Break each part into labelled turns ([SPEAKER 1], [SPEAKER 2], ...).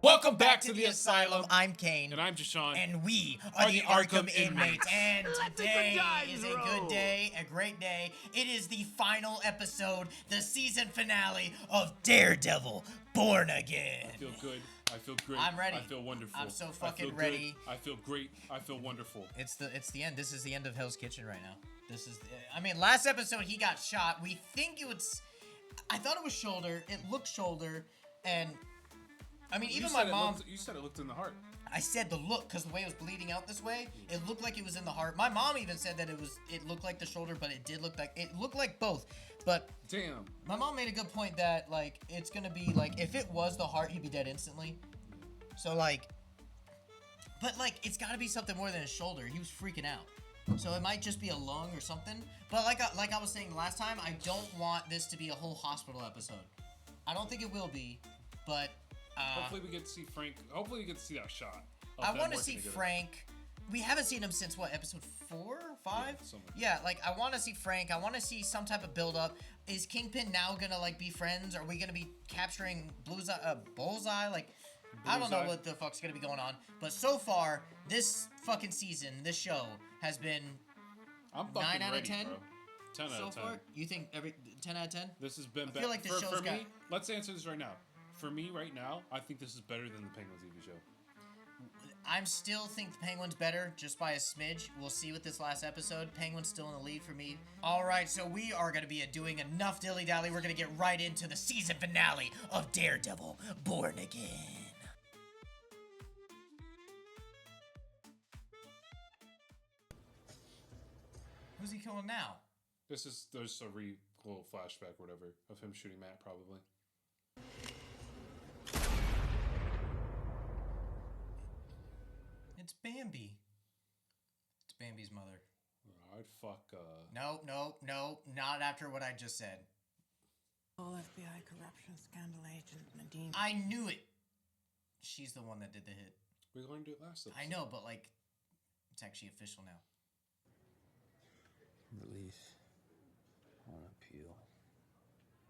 [SPEAKER 1] Welcome back to the Asylum. I'm Kane.
[SPEAKER 2] And I'm Jashawn.
[SPEAKER 1] And we are the Arkham Inmates. And today is a good day, a great day. It is the final episode, the season finale of Daredevil, Born Again.
[SPEAKER 2] I feel good. I feel great.
[SPEAKER 1] I'm ready.
[SPEAKER 2] I feel wonderful.
[SPEAKER 1] I'm so fucking
[SPEAKER 2] I feel
[SPEAKER 1] ready.
[SPEAKER 2] Good. I feel great. I feel wonderful.
[SPEAKER 1] It's the end. This is the end of Hell's Kitchen right now. This is, I mean, last episode he got shot. We think it was, I thought it was shoulder. It looked shoulder. And I mean, even my mom.
[SPEAKER 2] You said it looked in the heart.
[SPEAKER 1] I said the look, because the way it was bleeding out this way, it looked like it was in the heart. My mom even said that it looked like the shoulder, but it looked like both. But
[SPEAKER 2] damn,
[SPEAKER 1] my mom made a good point that like it's gonna be like if it was the heart, he'd be dead instantly. So like, but like it's got to be something more than his shoulder. He was freaking out. So it might just be a lung or something. But like I was saying last time, I don't want this to be a whole hospital episode. I don't think it will be, but.
[SPEAKER 2] Hopefully we get to see Frank. Hopefully we get to see that shot.
[SPEAKER 1] I want to see Frank. We haven't seen him since what, episode 4, 5? Yeah, like I want to see Frank. I want to see some type of build up. Is Kingpin now gonna like be friends? Are we gonna be capturing Bullseye? Like, I don't know what the fuck's gonna be going on. But so far, this fucking season, this show has been 9 out of 10.
[SPEAKER 2] Bro. 10 out of 10.
[SPEAKER 1] Far? You think every 10 out of 10?
[SPEAKER 2] This has been.
[SPEAKER 1] I feel like the show's
[SPEAKER 2] for
[SPEAKER 1] got.
[SPEAKER 2] me, let's answer this right now. For me, right now, I think this is better than the Penguin TV show.
[SPEAKER 1] I still think the Penguin's better, just by a smidge. We'll see with this last episode. Penguin's still in the lead for me. All right, so we are going to be doing enough dilly-dally. We're going to get right into the season finale of Daredevil, Born Again. Who's he killing now?
[SPEAKER 2] There's a little flashback or whatever of him shooting Matt, probably.
[SPEAKER 1] It's Bambi. It's Bambi's mother.
[SPEAKER 2] I'd fuck,
[SPEAKER 1] No, not after what I just said.
[SPEAKER 3] All FBI corruption scandal agent Nadine.
[SPEAKER 1] I knew it. She's the one that did the hit.
[SPEAKER 2] We learned it last episode.
[SPEAKER 1] I know, but like, it's actually official now.
[SPEAKER 4] Release on appeal.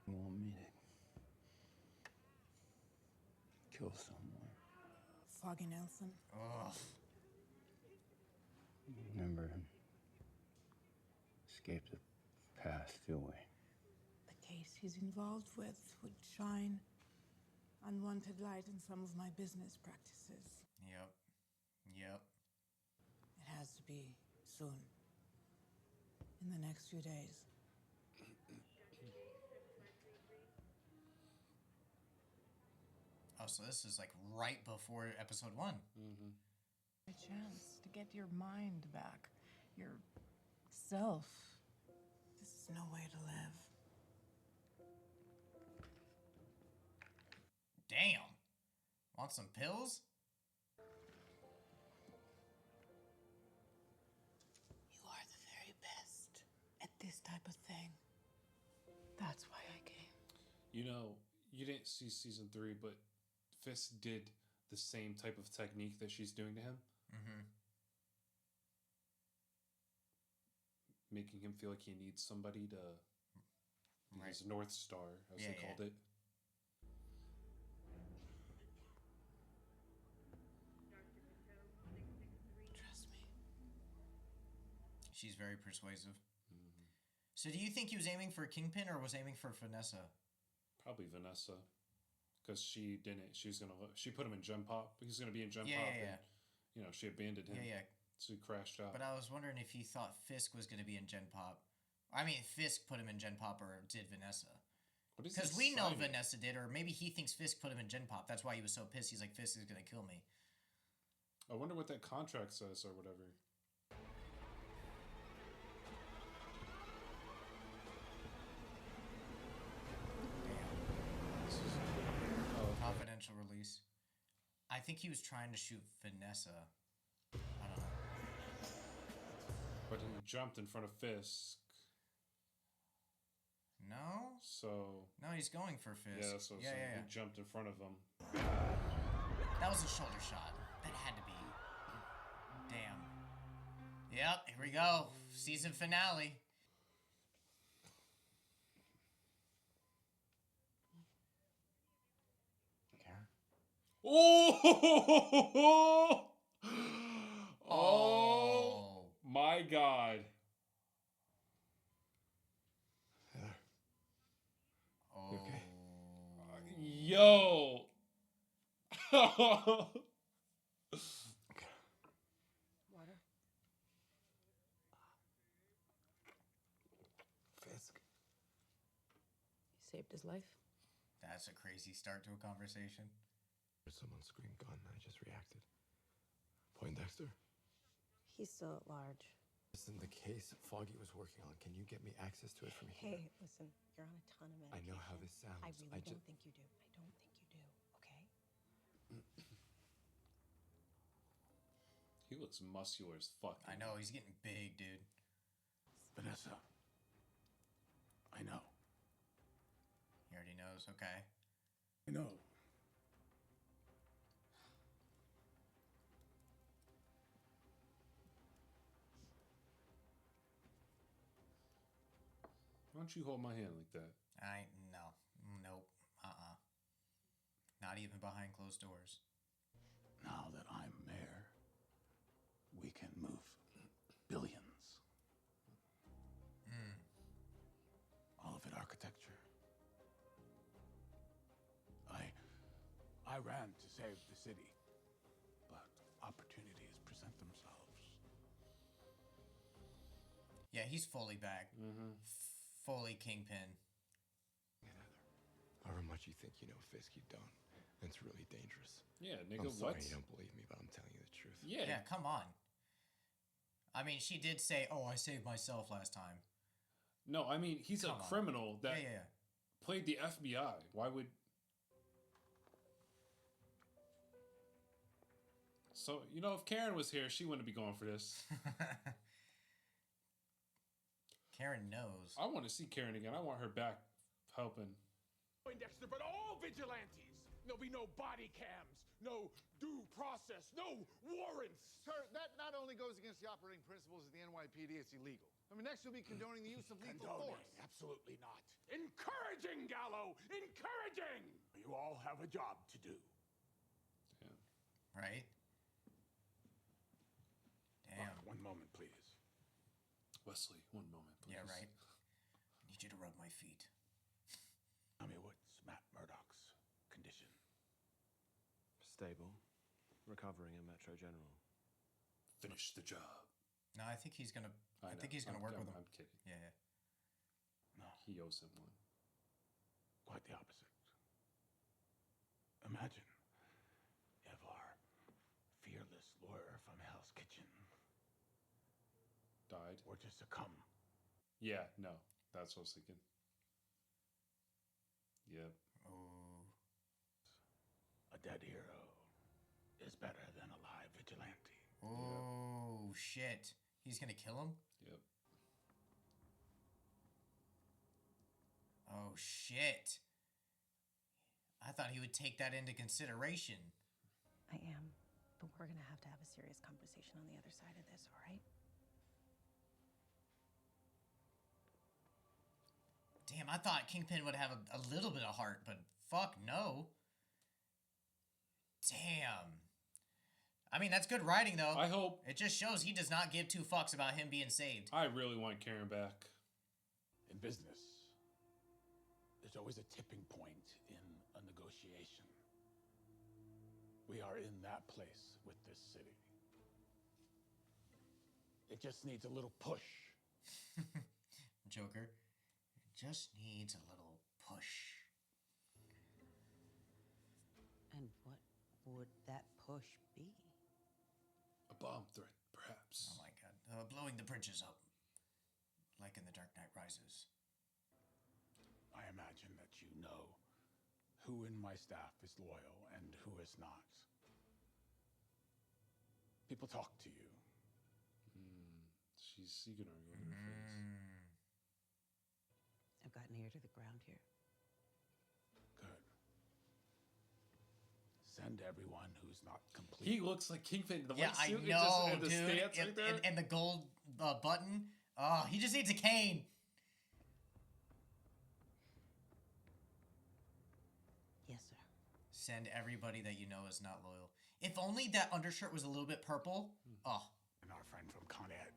[SPEAKER 4] You want me to kill someone?
[SPEAKER 3] Foggy Nelson.
[SPEAKER 1] Ugh.
[SPEAKER 4] Remember him? Escaped the past, still away.
[SPEAKER 3] The case he's involved with would shine unwanted light in some of my business practices.
[SPEAKER 1] Yep.
[SPEAKER 3] It has to be soon. In the next few days.
[SPEAKER 1] Oh, so this is like right before episode 1.
[SPEAKER 2] Mm-hmm.
[SPEAKER 5] A chance to get your mind back, your self.
[SPEAKER 3] This is no way to live.
[SPEAKER 1] Damn. Want some pills?
[SPEAKER 3] You are the very best at this type of thing. That's why I came.
[SPEAKER 2] You know, you didn't see season 3, but Fisk did the same type of technique that she's doing to him.
[SPEAKER 1] Mm-hmm.
[SPEAKER 2] Making him feel like he needs somebody to...
[SPEAKER 1] Right.
[SPEAKER 2] His North Star, as they called it.
[SPEAKER 3] Trust me.
[SPEAKER 1] She's very persuasive. Mm-hmm. So do you think he was aiming for Kingpin or was aiming for Vanessa?
[SPEAKER 2] Probably Vanessa. Because she didn't... She put him in Gen Pop. He's going to be in Gen Pop.
[SPEAKER 1] Yeah.
[SPEAKER 2] And, you know, she abandoned him.
[SPEAKER 1] Yeah.
[SPEAKER 2] So he crashed out.
[SPEAKER 1] But I was wondering if he thought Fisk was going to be in Gen Pop. I mean, Fisk put him in Gen Pop or did Vanessa. Because we know Vanessa did, or maybe he thinks Fisk put him in Gen Pop. That's why he was so pissed. He's like, Fisk is going to kill me.
[SPEAKER 2] I wonder what that contract says or whatever.
[SPEAKER 1] Confidential release. I think he was trying to shoot Vanessa. I don't know.
[SPEAKER 2] But he jumped in front of Fisk.
[SPEAKER 1] No?
[SPEAKER 2] So...
[SPEAKER 1] No, he's going for Fisk.
[SPEAKER 2] Yeah, so he jumped in front of him.
[SPEAKER 1] That was a shoulder shot. That had to be. Damn. Yep, here we go. Season finale.
[SPEAKER 2] Oh! Oh
[SPEAKER 1] Oh.
[SPEAKER 2] my God.
[SPEAKER 1] Oh.
[SPEAKER 4] okay?
[SPEAKER 2] Yo.
[SPEAKER 5] Water?
[SPEAKER 4] Fisk.
[SPEAKER 5] You saved his life?
[SPEAKER 1] That's a crazy start to a conversation.
[SPEAKER 4] Someone screamed gun, I just reacted. Poindexter?
[SPEAKER 6] He's still at large.
[SPEAKER 4] Listen, the case Foggy was working on, can you get me access to it from here?
[SPEAKER 6] Hey, listen, you're on a ton of medication.
[SPEAKER 4] I know how this sounds.
[SPEAKER 6] I really don't think you do. I don't think you do, okay?
[SPEAKER 2] He looks muscular as fuck.
[SPEAKER 1] I know, he's getting big, dude.
[SPEAKER 7] Vanessa, I know.
[SPEAKER 1] He already knows, okay.
[SPEAKER 7] I know.
[SPEAKER 2] Why don't you hold my hand like that?
[SPEAKER 1] Nope, Not even behind closed doors.
[SPEAKER 7] Now that I'm mayor, we can move billions. All of it architecture. I ran to save the city, but opportunities present themselves.
[SPEAKER 1] Yeah, he's fully back. Fully Kingpin.
[SPEAKER 4] However much you think you know Fisk, you don't. It's really dangerous.
[SPEAKER 2] Yeah, nigga,
[SPEAKER 4] I'm sorry
[SPEAKER 2] what?
[SPEAKER 4] you don't believe me, but I'm telling you the truth.
[SPEAKER 2] Yeah.
[SPEAKER 1] Yeah, come on. I mean, she did say, "Oh, I saved myself last time."
[SPEAKER 2] No, I mean, he's
[SPEAKER 1] Come
[SPEAKER 2] a
[SPEAKER 1] on.
[SPEAKER 2] criminal that
[SPEAKER 1] Yeah.
[SPEAKER 2] played the FBI. Why would... So, you know, if Karen was here, she wouldn't be going for this.
[SPEAKER 1] Karen knows.
[SPEAKER 2] I want to see Karen again. I want her back helping.
[SPEAKER 8] Poindexter, but all vigilantes. There'll be no body cams, no due process, no warrants.
[SPEAKER 9] Sir, that not only goes against the operating principles of the NYPD, it's illegal. I mean, next you'll be condoning the use of lethal force.
[SPEAKER 8] Absolutely not. Encouraging, Gallo! Encouraging! You all have a job to do.
[SPEAKER 1] Right? Damn.
[SPEAKER 8] One moment, please.
[SPEAKER 2] Wesley, one moment, please.
[SPEAKER 1] Yeah, right. I need you to rub my feet.
[SPEAKER 7] Tell me, what's Matt Murdock's condition?
[SPEAKER 10] Stable. Recovering in Metro General.
[SPEAKER 2] Finish the job.
[SPEAKER 1] No, I think he's gonna. I think he's gonna work with him.
[SPEAKER 2] I'm kidding.
[SPEAKER 1] Yeah.
[SPEAKER 7] No,
[SPEAKER 2] He owes him one.
[SPEAKER 7] quite the opposite. Imagine if our fearless lawyer from Hell's Kitchen
[SPEAKER 2] Died.
[SPEAKER 7] were to succumb.
[SPEAKER 2] Yeah, no. That's what I was thinking. Yep.
[SPEAKER 1] Oh.
[SPEAKER 7] A dead hero is better than a live vigilante.
[SPEAKER 1] Oh shit! He's gonna kill him.
[SPEAKER 2] Yep.
[SPEAKER 1] Oh shit! I thought he would take that into consideration.
[SPEAKER 6] I am, but we're gonna have to have a serious conversation on the other side of this, all right?
[SPEAKER 1] Damn, I thought Kingpin would have a little bit of heart, but fuck no. Damn. I mean, that's good writing, though.
[SPEAKER 2] I hope.
[SPEAKER 1] It just shows he does not give two fucks about him being saved.
[SPEAKER 2] I really want Karen back.
[SPEAKER 7] In business, there's always a tipping point in a negotiation. We are in that place with this city. It just needs a little push.
[SPEAKER 1] Joker. It just needs a little push.
[SPEAKER 11] And what would that push be?
[SPEAKER 2] A bomb threat, perhaps.
[SPEAKER 1] Oh my god. Blowing the bridges up. Like in The Dark Knight Rises.
[SPEAKER 7] I imagine that you know who in my staff is loyal and who is not. People talk to you.
[SPEAKER 2] She's seeking her over her face.
[SPEAKER 11] I've gotten ear to the ground here.
[SPEAKER 7] Good. Send everyone who's not complete.
[SPEAKER 2] He looks like Kingpin. The
[SPEAKER 1] Yeah,
[SPEAKER 2] white
[SPEAKER 1] I
[SPEAKER 2] suit
[SPEAKER 1] know,
[SPEAKER 2] and the
[SPEAKER 1] dude.
[SPEAKER 2] stance right there.
[SPEAKER 1] And the gold button. Oh, he just needs a cane.
[SPEAKER 11] Yes, sir.
[SPEAKER 1] Send everybody that you know is not loyal. If only that undershirt was a little bit purple. Oh.
[SPEAKER 7] And our friend from Con Ed.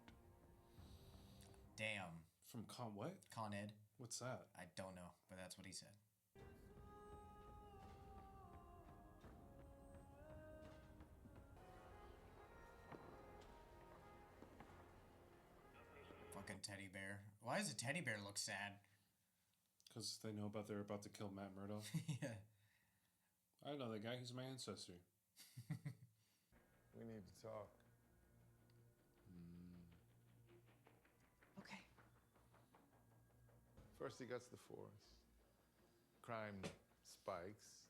[SPEAKER 1] Damn.
[SPEAKER 2] From Con what?
[SPEAKER 1] Con Ed.
[SPEAKER 2] What's that?
[SPEAKER 1] I don't know, but that's what he said. Fucking teddy bear. Why does a teddy bear look sad?
[SPEAKER 2] Because they know they're about to kill Matt Murdock.
[SPEAKER 1] Yeah.
[SPEAKER 2] I know that guy. He's my ancestor.
[SPEAKER 4] We need to talk.
[SPEAKER 6] Okay.
[SPEAKER 9] First he gets the force. Crime spikes,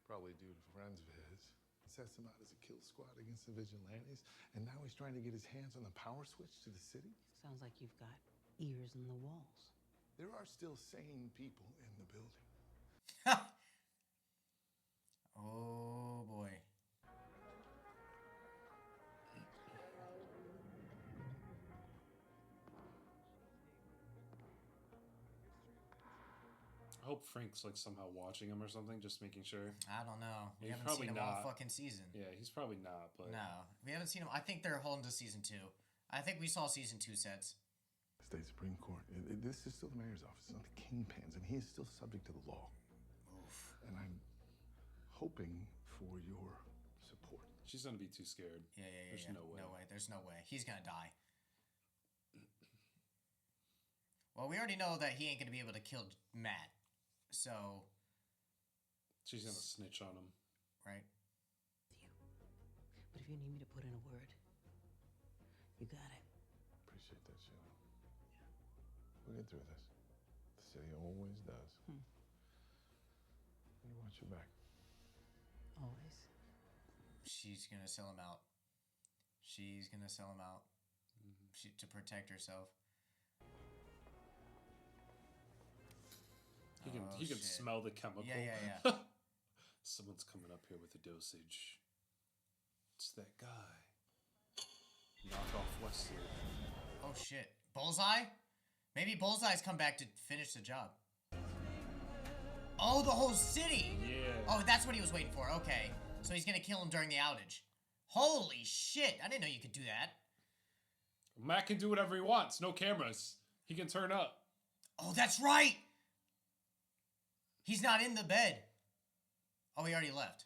[SPEAKER 9] probably due to friends of his. Sets him out as a kill squad against the vigilantes, and now he's trying to get his hands on the power switch to the city.
[SPEAKER 11] Sounds like you've got ears in the walls.
[SPEAKER 9] There are still sane people in the building.
[SPEAKER 1] Oh boy.
[SPEAKER 2] I hope Frank's like somehow watching him or something, just making sure.
[SPEAKER 1] I don't know. We
[SPEAKER 2] He's
[SPEAKER 1] haven't
[SPEAKER 2] probably
[SPEAKER 1] seen him all
[SPEAKER 2] not.
[SPEAKER 1] fucking season.
[SPEAKER 2] Yeah, he's probably not, but
[SPEAKER 1] No, we haven't seen him. I think they're holding to season 2. I think we saw season 2 sets.
[SPEAKER 9] State Supreme Court. This is still the mayor's office, it's not the kingpin's, and he is still subject to the law.
[SPEAKER 1] Oof.
[SPEAKER 9] And I'm hoping for your support.
[SPEAKER 2] she's gonna be too scared.
[SPEAKER 1] Yeah.
[SPEAKER 2] There's no way.
[SPEAKER 1] No way. There's no way. He's gonna die. Well, we already know that he ain't gonna be able to kill Matt. So.
[SPEAKER 2] She's gonna snitch on him.
[SPEAKER 1] Right?
[SPEAKER 11] But if you need me to put in a word, you got it.
[SPEAKER 4] Appreciate that, Sheila. We'll get through this. The city always does. We want you back.
[SPEAKER 11] Always.
[SPEAKER 1] She's gonna sell him out. She's gonna sell him out. To protect herself.
[SPEAKER 2] He can smell the chemical.
[SPEAKER 1] Yeah.
[SPEAKER 2] Someone's coming up here with a dosage. It's that guy. Knock off Wesley.
[SPEAKER 1] Oh shit. Bullseye? Maybe Bullseye's come back to finish the job. Oh, the whole city!
[SPEAKER 2] Yeah.
[SPEAKER 1] Oh, that's what he was waiting for. Okay. So he's gonna kill him during the outage. Holy shit! I didn't know you could do that.
[SPEAKER 2] Matt can do whatever he wants. No cameras. He can turn up.
[SPEAKER 1] Oh, that's right! He's not in the bed. Oh, he already left.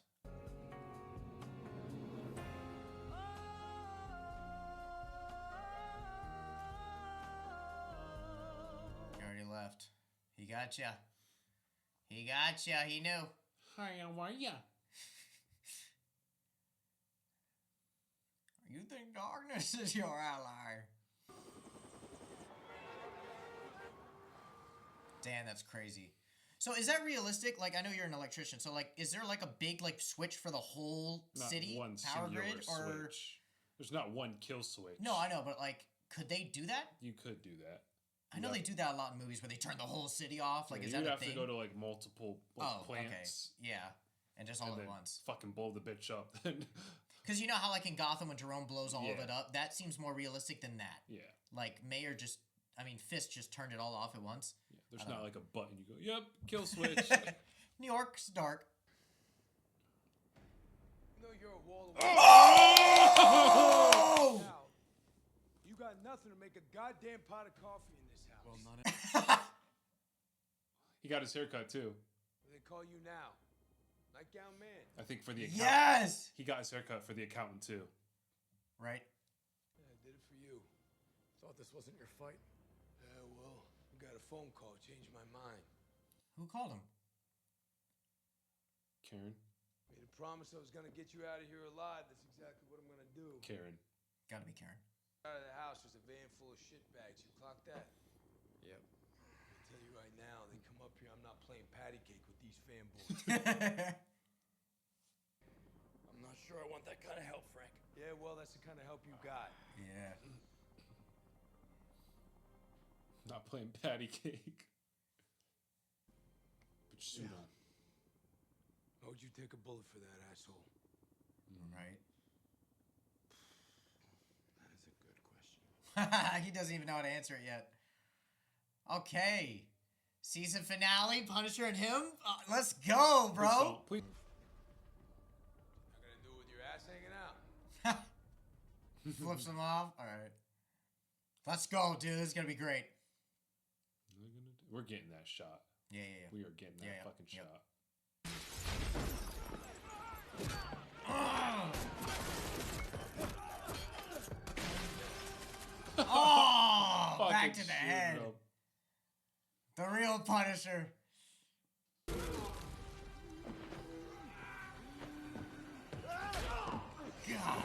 [SPEAKER 1] He already left. He gotcha. He gotcha. He knew.
[SPEAKER 2] Hi, how are ya?
[SPEAKER 1] You think darkness is your ally? Damn, that's crazy. So is that realistic? Like, I know you're an electrician, so like, is there like a big like switch for the whole
[SPEAKER 2] Not
[SPEAKER 1] city
[SPEAKER 2] one
[SPEAKER 1] power
[SPEAKER 2] singular
[SPEAKER 1] grid, or
[SPEAKER 2] switch. There's not one kill switch.
[SPEAKER 1] no? I know, but like, could they do that?
[SPEAKER 2] You could do that.
[SPEAKER 1] I know they do that a lot in movies where they turn the whole city off. Like,
[SPEAKER 2] Yeah,
[SPEAKER 1] is
[SPEAKER 2] you'd
[SPEAKER 1] that a
[SPEAKER 2] have
[SPEAKER 1] thing?
[SPEAKER 2] to go to like multiple plants.
[SPEAKER 1] Okay. Yeah, and just all
[SPEAKER 2] and
[SPEAKER 1] at
[SPEAKER 2] then
[SPEAKER 1] once.
[SPEAKER 2] Fucking blow the bitch up. Then
[SPEAKER 1] Because you know how like in Gotham when Jerome blows all of
[SPEAKER 2] Yeah.
[SPEAKER 1] it up, that seems more realistic than that.
[SPEAKER 2] yeah.
[SPEAKER 1] Like Fisk just turned it all off at once.
[SPEAKER 2] Yeah. There's not like a button. You go, yep, kill switch.
[SPEAKER 1] New York's dark.
[SPEAKER 8] You know you're a wall of
[SPEAKER 1] Oh!
[SPEAKER 8] Now, you got nothing to make a goddamn pot of coffee in this house. Well, none
[SPEAKER 2] He got his haircut too.
[SPEAKER 8] What do they call you now? Nightgown man.
[SPEAKER 2] I think for the accountant.
[SPEAKER 1] Yes!
[SPEAKER 2] He got his haircut for the accountant too.
[SPEAKER 1] Right?
[SPEAKER 8] Yeah, I did it for you. Thought this wasn't your fight? Yeah, well, I got a phone call. Changed my mind.
[SPEAKER 1] Who called him?
[SPEAKER 2] Karen.
[SPEAKER 8] Made a promise I was gonna get you out of here alive. That's exactly what I'm gonna do.
[SPEAKER 2] Karen.
[SPEAKER 1] Gotta be Karen.
[SPEAKER 8] Out of the house, there's a van full of shit bags. You clock that?
[SPEAKER 4] Yep.
[SPEAKER 8] I tell you right now, they come up here, I'm not playing patty cake with these fanboys. I'm not sure I want that kind of help, Frank. Yeah, well, that's the kind of help you got.
[SPEAKER 1] Yeah.
[SPEAKER 2] Not playing patty cake. Put your suit on.
[SPEAKER 8] How would you take a bullet for that, asshole?
[SPEAKER 1] Right.
[SPEAKER 4] That is a good question.
[SPEAKER 1] He doesn't even know how to answer it yet. Okay. Season finale, Punisher and him? Let's go, bro.
[SPEAKER 2] Please
[SPEAKER 1] Flips him off. All right. Let's go, dude. This is gonna be great.
[SPEAKER 2] We're getting that shot.
[SPEAKER 1] Yeah.
[SPEAKER 2] We are getting that fucking shot.
[SPEAKER 1] Oh, back to the
[SPEAKER 2] Fucking
[SPEAKER 1] head.
[SPEAKER 2] shooting him.
[SPEAKER 1] The real Punisher. God.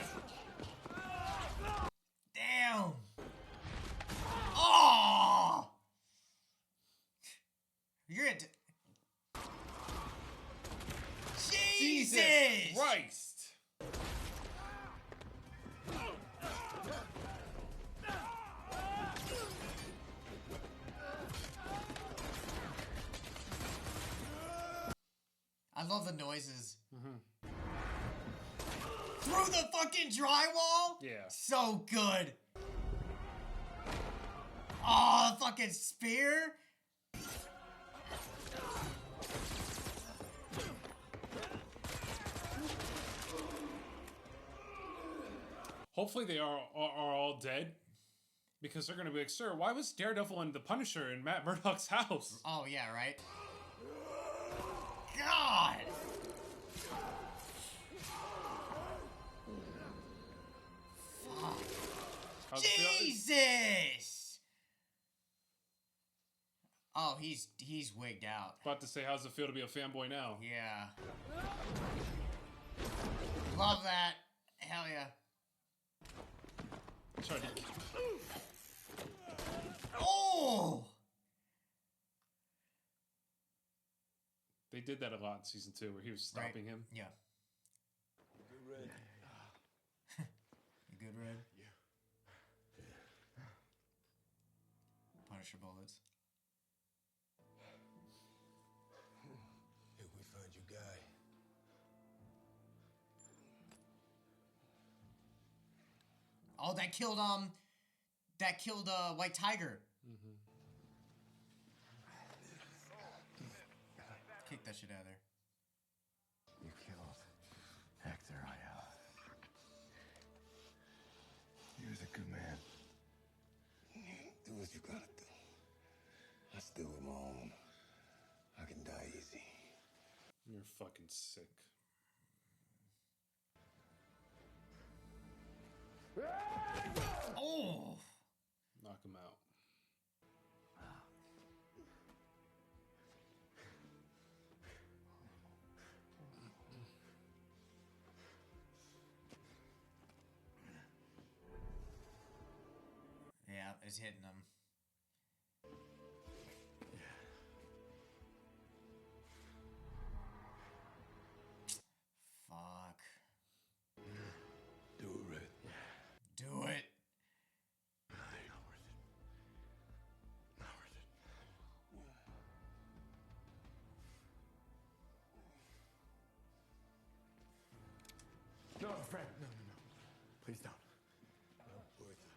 [SPEAKER 1] Damn. Oh. You're it. Jesus
[SPEAKER 2] Christ.
[SPEAKER 1] I love the noises. Through the fucking drywall?
[SPEAKER 2] Yeah.
[SPEAKER 1] So good. Oh, fucking spear?
[SPEAKER 2] Hopefully they are all dead. Because they're going to be like, sir, why was Daredevil and the Punisher in Matt Murdock's house?
[SPEAKER 1] Oh, yeah, right? God! Fuck. Jesus! Oh, he's wigged out.
[SPEAKER 2] About to say, how's it feel to be a fanboy now?
[SPEAKER 1] Yeah. Love that. Hell yeah.
[SPEAKER 2] Tried to...
[SPEAKER 1] Oh!
[SPEAKER 2] They did that a lot in season 2 where he was stopping him.
[SPEAKER 1] Yeah. You good, Red? You good, Red? Yeah. Punisher bullets.
[SPEAKER 12] If we find your guy.
[SPEAKER 1] Oh, that killed White Tiger. Kick that shit out of there.
[SPEAKER 4] You killed Hector Ayala. He was a good man.
[SPEAKER 12] Do what you gotta do. I still with my own. I can die easy.
[SPEAKER 2] You're fucking sick.
[SPEAKER 1] Oh!
[SPEAKER 2] Knock him out.
[SPEAKER 1] Yeah, it's hitting him. Fuck.
[SPEAKER 12] Do it, Red.
[SPEAKER 1] Do it.
[SPEAKER 12] Not worth it. Not worth it. No, Frank, no. Please don't. Not worth it.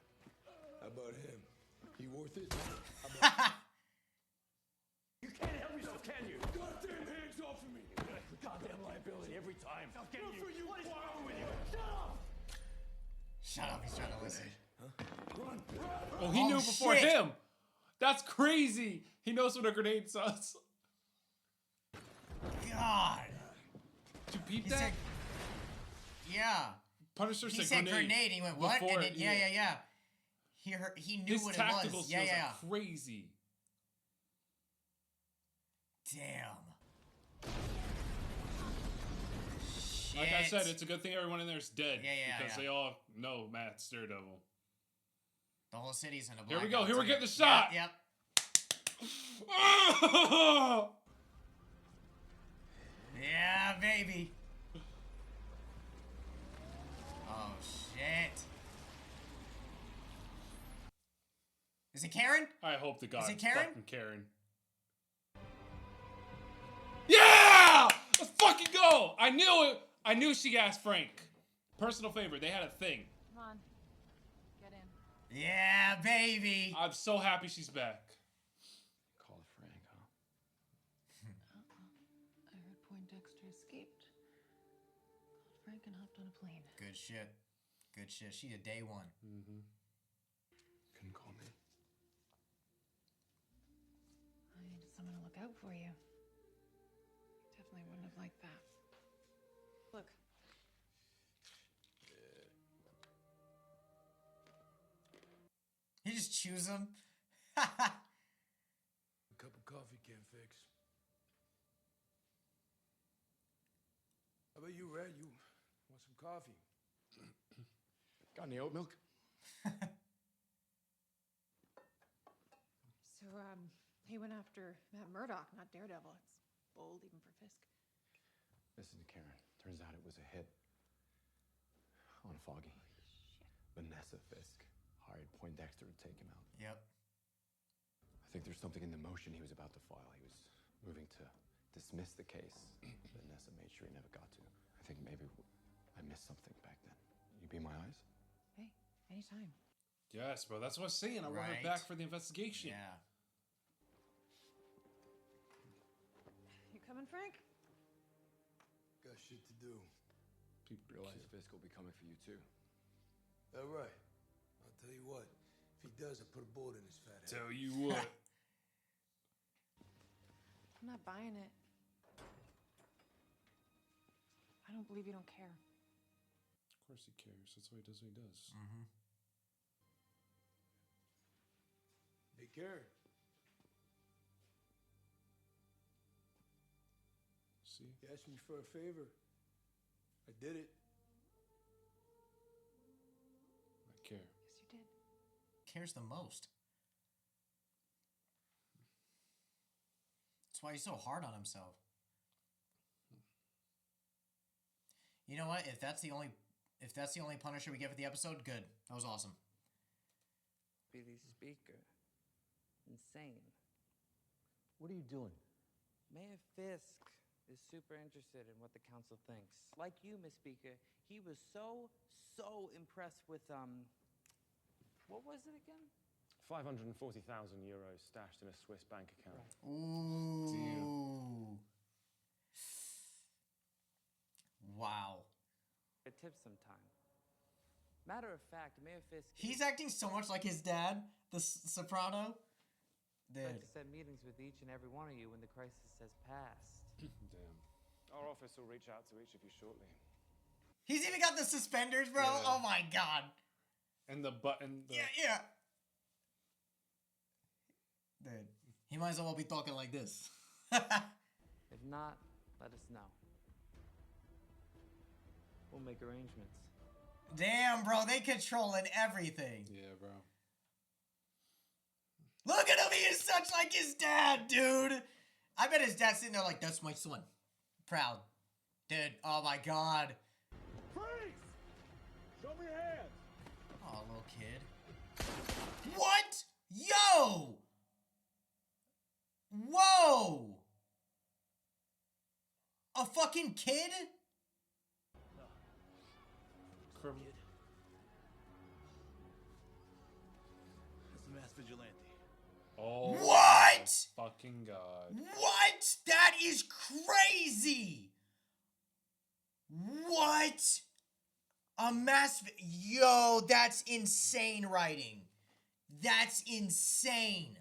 [SPEAKER 12] How about him? He worth it? You can't help yourself, can you? Goddamn hands off of me! Goddamn liability every time. I'll get you. What is wrong with you? Shut up!
[SPEAKER 1] Shut up, he's trying to listen.
[SPEAKER 12] Run!
[SPEAKER 2] Oh, he knew before him! That's crazy! He knows what a grenade does.
[SPEAKER 1] God!
[SPEAKER 2] Did you peep
[SPEAKER 1] He
[SPEAKER 2] that?
[SPEAKER 1] said, yeah.
[SPEAKER 2] Punisher
[SPEAKER 1] He said grenade, and he went, what?
[SPEAKER 2] Before,
[SPEAKER 1] And then, yeah. He knew
[SPEAKER 2] His
[SPEAKER 1] what it
[SPEAKER 2] tactical
[SPEAKER 1] was.
[SPEAKER 2] skills
[SPEAKER 1] Yeah.
[SPEAKER 2] are crazy.
[SPEAKER 1] Damn.
[SPEAKER 2] Like I
[SPEAKER 1] Shit.
[SPEAKER 2] said, it's a good thing everyone in there is dead.
[SPEAKER 1] Yeah,
[SPEAKER 2] Because they all know Matt's Daredevil.
[SPEAKER 1] The whole city's in a
[SPEAKER 2] Here we
[SPEAKER 1] blackout,
[SPEAKER 2] go. Here we're
[SPEAKER 1] too.
[SPEAKER 2] getting the shot.
[SPEAKER 1] Yep. Yeah, baby. Oh, shit. Is it Karen?
[SPEAKER 2] I hope to God
[SPEAKER 1] Is it
[SPEAKER 2] it's
[SPEAKER 1] Karen?
[SPEAKER 2] fucking Karen. Yeah! Let's fucking go! I knew it. I knew she asked Frank. Personal favor. They had a thing.
[SPEAKER 5] Come on. Get in.
[SPEAKER 1] Yeah, baby.
[SPEAKER 2] I'm so happy she's back.
[SPEAKER 10] Call it Frank, huh?
[SPEAKER 5] I heard Poindexter escaped. Called Frank and hopped on a plane.
[SPEAKER 1] Good shit. Good shit. She a day one.
[SPEAKER 10] Mm-hmm. Couldn't call me.
[SPEAKER 5] I needed someone to look out for you. Definitely wouldn't have liked that. Look.
[SPEAKER 1] He just chews them.
[SPEAKER 12] A cup of coffee can't fix. How about you, Red? You want some coffee?
[SPEAKER 10] Got any oat milk?
[SPEAKER 5] So, he went after Matt Murdock, not Daredevil. It's bold even for Fisk.
[SPEAKER 10] Listen to Karen. Turns out it was a hit on Foggy. Vanessa Fisk hired Poindexter to take him out.
[SPEAKER 1] Yep.
[SPEAKER 10] I think there's something in the motion he was about to file. He was moving to dismiss the case. Vanessa made sure he never got to. I think maybe I missed something back then. You be my eyes?
[SPEAKER 5] Hey, anytime.
[SPEAKER 2] Yes, bro. That's what I'm saying. I want her back for the investigation.
[SPEAKER 1] Yeah.
[SPEAKER 5] You coming, Frank?
[SPEAKER 12] Got shit to do.
[SPEAKER 10] People realize Fisk will be coming for you too.
[SPEAKER 12] All right. I'll tell you what. If he does, I'll put a bullet in his fat head.
[SPEAKER 2] Tell you what.
[SPEAKER 5] I'm not buying it. I don't believe you don't care.
[SPEAKER 2] Of course he cares. That's why he does what he does.
[SPEAKER 1] Mm-hmm.
[SPEAKER 12] Hey, Karen.
[SPEAKER 2] See?
[SPEAKER 12] You asked me for a favor. I did it.
[SPEAKER 2] I care.
[SPEAKER 5] Yes, you did.
[SPEAKER 1] Cares the most. That's why he's so hard on himself. You know what? If that's the only Punisher we get for the episode, good. That was awesome.
[SPEAKER 13] Billy Speaker. Insane.
[SPEAKER 14] What are you doing?
[SPEAKER 13] Mayor Fisk is super interested in what the council thinks. Like you, Miss Speaker, he was so impressed with, what was it again?
[SPEAKER 15] 540,000 euros stashed in a Swiss bank account.
[SPEAKER 1] Ooh. Wow.
[SPEAKER 13] A tip sometime. Matter of fact, Mayor Fisk...
[SPEAKER 1] He's acting so much like his dad, the soprano. Dude.
[SPEAKER 13] I'd like to set meetings with each and every one of you when the crisis has passed.
[SPEAKER 2] Damn.
[SPEAKER 15] Our office will reach out to each of you shortly.
[SPEAKER 1] He's even got the suspenders, bro.
[SPEAKER 2] Yeah.
[SPEAKER 1] Oh my god.
[SPEAKER 2] And the button.
[SPEAKER 1] Yeah. Dude, he might as well be talking like this.
[SPEAKER 13] If not, let us know. We'll make arrangements.
[SPEAKER 1] Damn, bro, they controlling everything.
[SPEAKER 2] Yeah, bro.
[SPEAKER 1] Look at him, he is such like his dad, dude. I bet his dad's sitting there like, that's my son. Proud. Dude, oh my god.
[SPEAKER 8] Freeze! Show me your hands.
[SPEAKER 1] Oh, little kid. What? Yo! Whoa! A fucking kid?
[SPEAKER 12] It's a mass vigilante.
[SPEAKER 2] Oh.
[SPEAKER 1] What?
[SPEAKER 2] Fucking god.
[SPEAKER 1] What? That is crazy. What? A mass... Yo, that's insane writing. That's insane.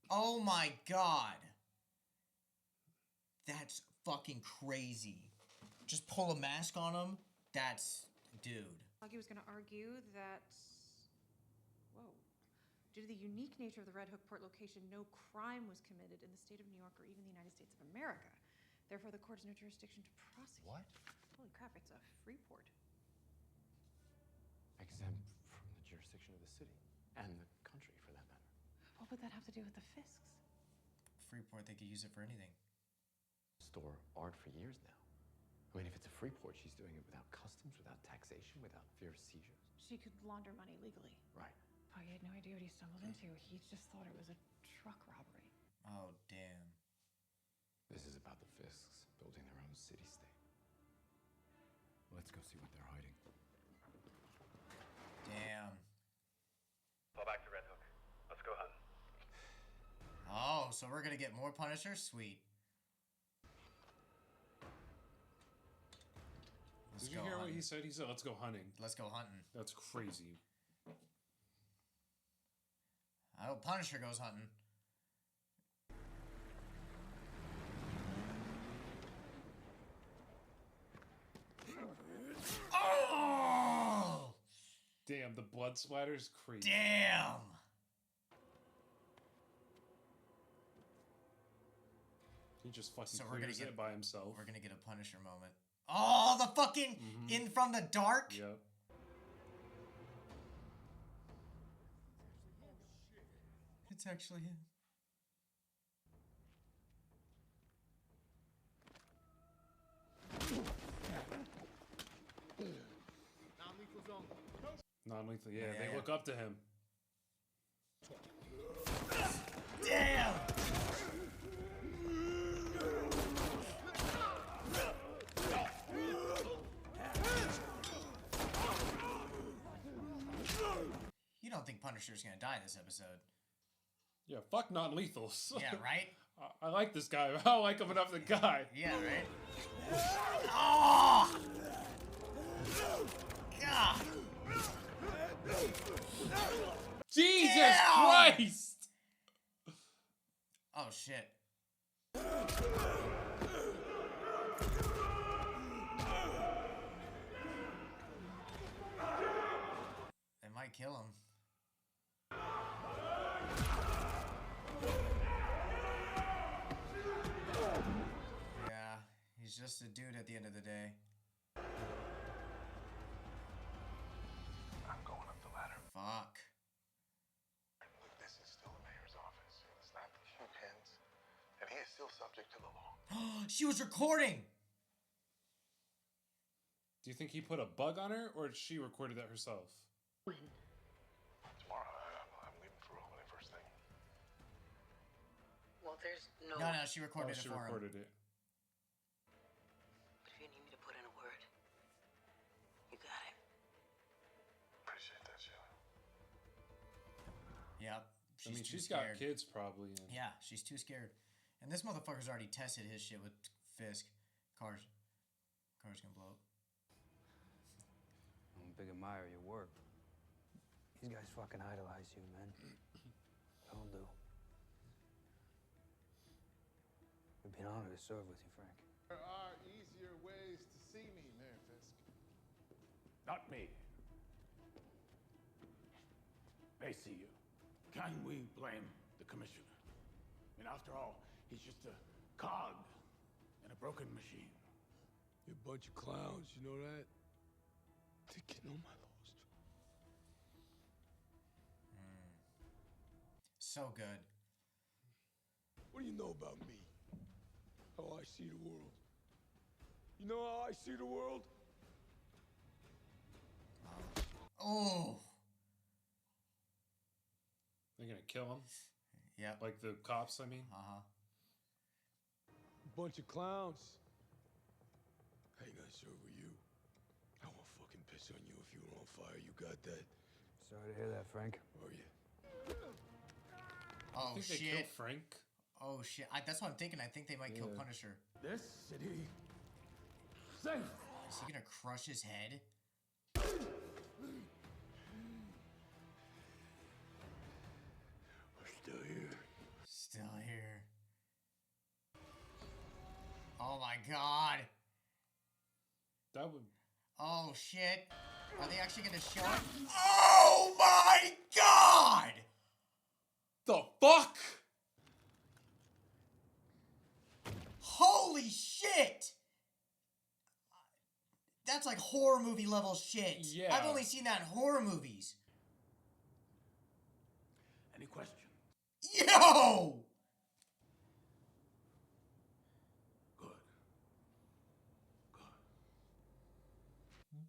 [SPEAKER 1] Oh my god. That's fucking crazy. Just pull a mask on him? That's... Dude.
[SPEAKER 16] Foggy was going to argue that... Whoa. Due to the unique nature of the Red Hook port location, no crime was committed in the state of New York or even the United States of America. Therefore, the court has no jurisdiction to prosecute.
[SPEAKER 10] What?
[SPEAKER 16] Holy crap, it's a free port.
[SPEAKER 10] Exempt from the jurisdiction of the city and the country, for that matter.
[SPEAKER 16] What would that have to do with the Fisks?
[SPEAKER 1] Freeport, they could use it for anything.
[SPEAKER 10] Store art for years now. I mean, if it's a free port, she's doing it without customs, without taxation, without fear of seizures.
[SPEAKER 16] She could launder money legally.
[SPEAKER 10] Right.
[SPEAKER 16] Foggy had no idea what he stumbled into. He just thought it was a truck robbery.
[SPEAKER 1] Oh, damn.
[SPEAKER 10] This is about the Fisks building their own city-state. Let's go see what they're hiding.
[SPEAKER 1] Damn.
[SPEAKER 17] Fall back to Red Hook. Let's go hunt.
[SPEAKER 1] Oh, so we're gonna get more Punisher? Sweet. Let's
[SPEAKER 2] Did you hear what
[SPEAKER 1] hunting.
[SPEAKER 2] he said? He said, let's go hunting.
[SPEAKER 1] Let's go hunting.
[SPEAKER 2] That's crazy.
[SPEAKER 1] I hope Punisher goes hunting. Oh!
[SPEAKER 2] Damn, the blood splatter's crazy.
[SPEAKER 1] Damn!
[SPEAKER 2] He just fucking
[SPEAKER 1] So we're gonna
[SPEAKER 2] clears
[SPEAKER 1] get
[SPEAKER 2] it by himself.
[SPEAKER 1] We're gonna get a Punisher moment. Oh, the fucking in from the dark.
[SPEAKER 2] Yep.
[SPEAKER 1] It's actually him.
[SPEAKER 2] Non-lethal. Yeah, they look up to him.
[SPEAKER 1] Damn! You don't think Punisher's gonna die this episode?
[SPEAKER 2] Yeah, fuck non-lethals.
[SPEAKER 1] Yeah, right?
[SPEAKER 2] I like this guy. I don't like him enough the guy.
[SPEAKER 1] Yeah, right? Oh! God!
[SPEAKER 2] Jesus
[SPEAKER 1] Damn!
[SPEAKER 2] Christ!
[SPEAKER 1] Oh, shit. They might kill him. Yeah, he's just a dude at the end of the day.
[SPEAKER 4] I'm going up the ladder.
[SPEAKER 1] Fuck.
[SPEAKER 4] Look, this is still the mayor's office. It's not the Kingpin's, and he is still subject to the law.
[SPEAKER 1] She was recording!
[SPEAKER 2] Do you think he put a bug on her, or she recorded that herself?
[SPEAKER 4] When? Tomorrow. I'm leaving for Albany first thing.
[SPEAKER 11] Well, there's no...
[SPEAKER 1] No, she recorded it
[SPEAKER 2] she
[SPEAKER 1] for
[SPEAKER 2] recorded
[SPEAKER 1] him.
[SPEAKER 2] it.
[SPEAKER 11] But if you need me to put in a word, you got it.
[SPEAKER 4] Appreciate that, Sheila.
[SPEAKER 1] Yep.
[SPEAKER 2] I mean,
[SPEAKER 1] too
[SPEAKER 2] she's got
[SPEAKER 1] scared.
[SPEAKER 2] kids probably. And...
[SPEAKER 1] Yeah, she's too scared. And this motherfucker's already tested his shit with Fisk. Car's gonna blow up.
[SPEAKER 18] I'm a big admirer of your work. These guys fucking idolize you, man. They all do. It'd be an honor to serve with you, Frank.
[SPEAKER 9] There are easier ways to see me, Mayor Fisk.
[SPEAKER 7] Not me. They see you. Can we blame the commissioner? I mean, after all, he's just a cog in a broken machine.
[SPEAKER 12] You're a bunch of clowns, you know that? They're getting on my laws.
[SPEAKER 1] So good.
[SPEAKER 12] What do you know about me? How I see the world. You know how I see the world?
[SPEAKER 1] Oh.
[SPEAKER 2] They're gonna kill him?
[SPEAKER 1] Yeah.
[SPEAKER 2] Like the cops, I mean?
[SPEAKER 1] Uh-huh.
[SPEAKER 12] Bunch of clowns. I ain't gonna serve with you. I won't fucking piss on you if you were on fire. You got that?
[SPEAKER 18] Sorry to hear that, Frank.
[SPEAKER 12] Are you?
[SPEAKER 1] Oh,
[SPEAKER 2] I think
[SPEAKER 1] shit.
[SPEAKER 2] they killed Frank.
[SPEAKER 1] Oh, shit. That's what I'm thinking. I think they might kill
[SPEAKER 2] Yeah.
[SPEAKER 1] Punisher.
[SPEAKER 7] This city safe.
[SPEAKER 1] Is he gonna crush his head?
[SPEAKER 12] We're still here.
[SPEAKER 1] Still here. Oh my god.
[SPEAKER 2] That would...
[SPEAKER 1] Oh shit. Are they actually gonna show it? Oh my god!
[SPEAKER 2] The fuck?
[SPEAKER 1] Holy shit! That's like horror movie level shit.
[SPEAKER 2] Yeah.
[SPEAKER 1] I've only seen that in horror movies.
[SPEAKER 7] Any questions?
[SPEAKER 1] Yo!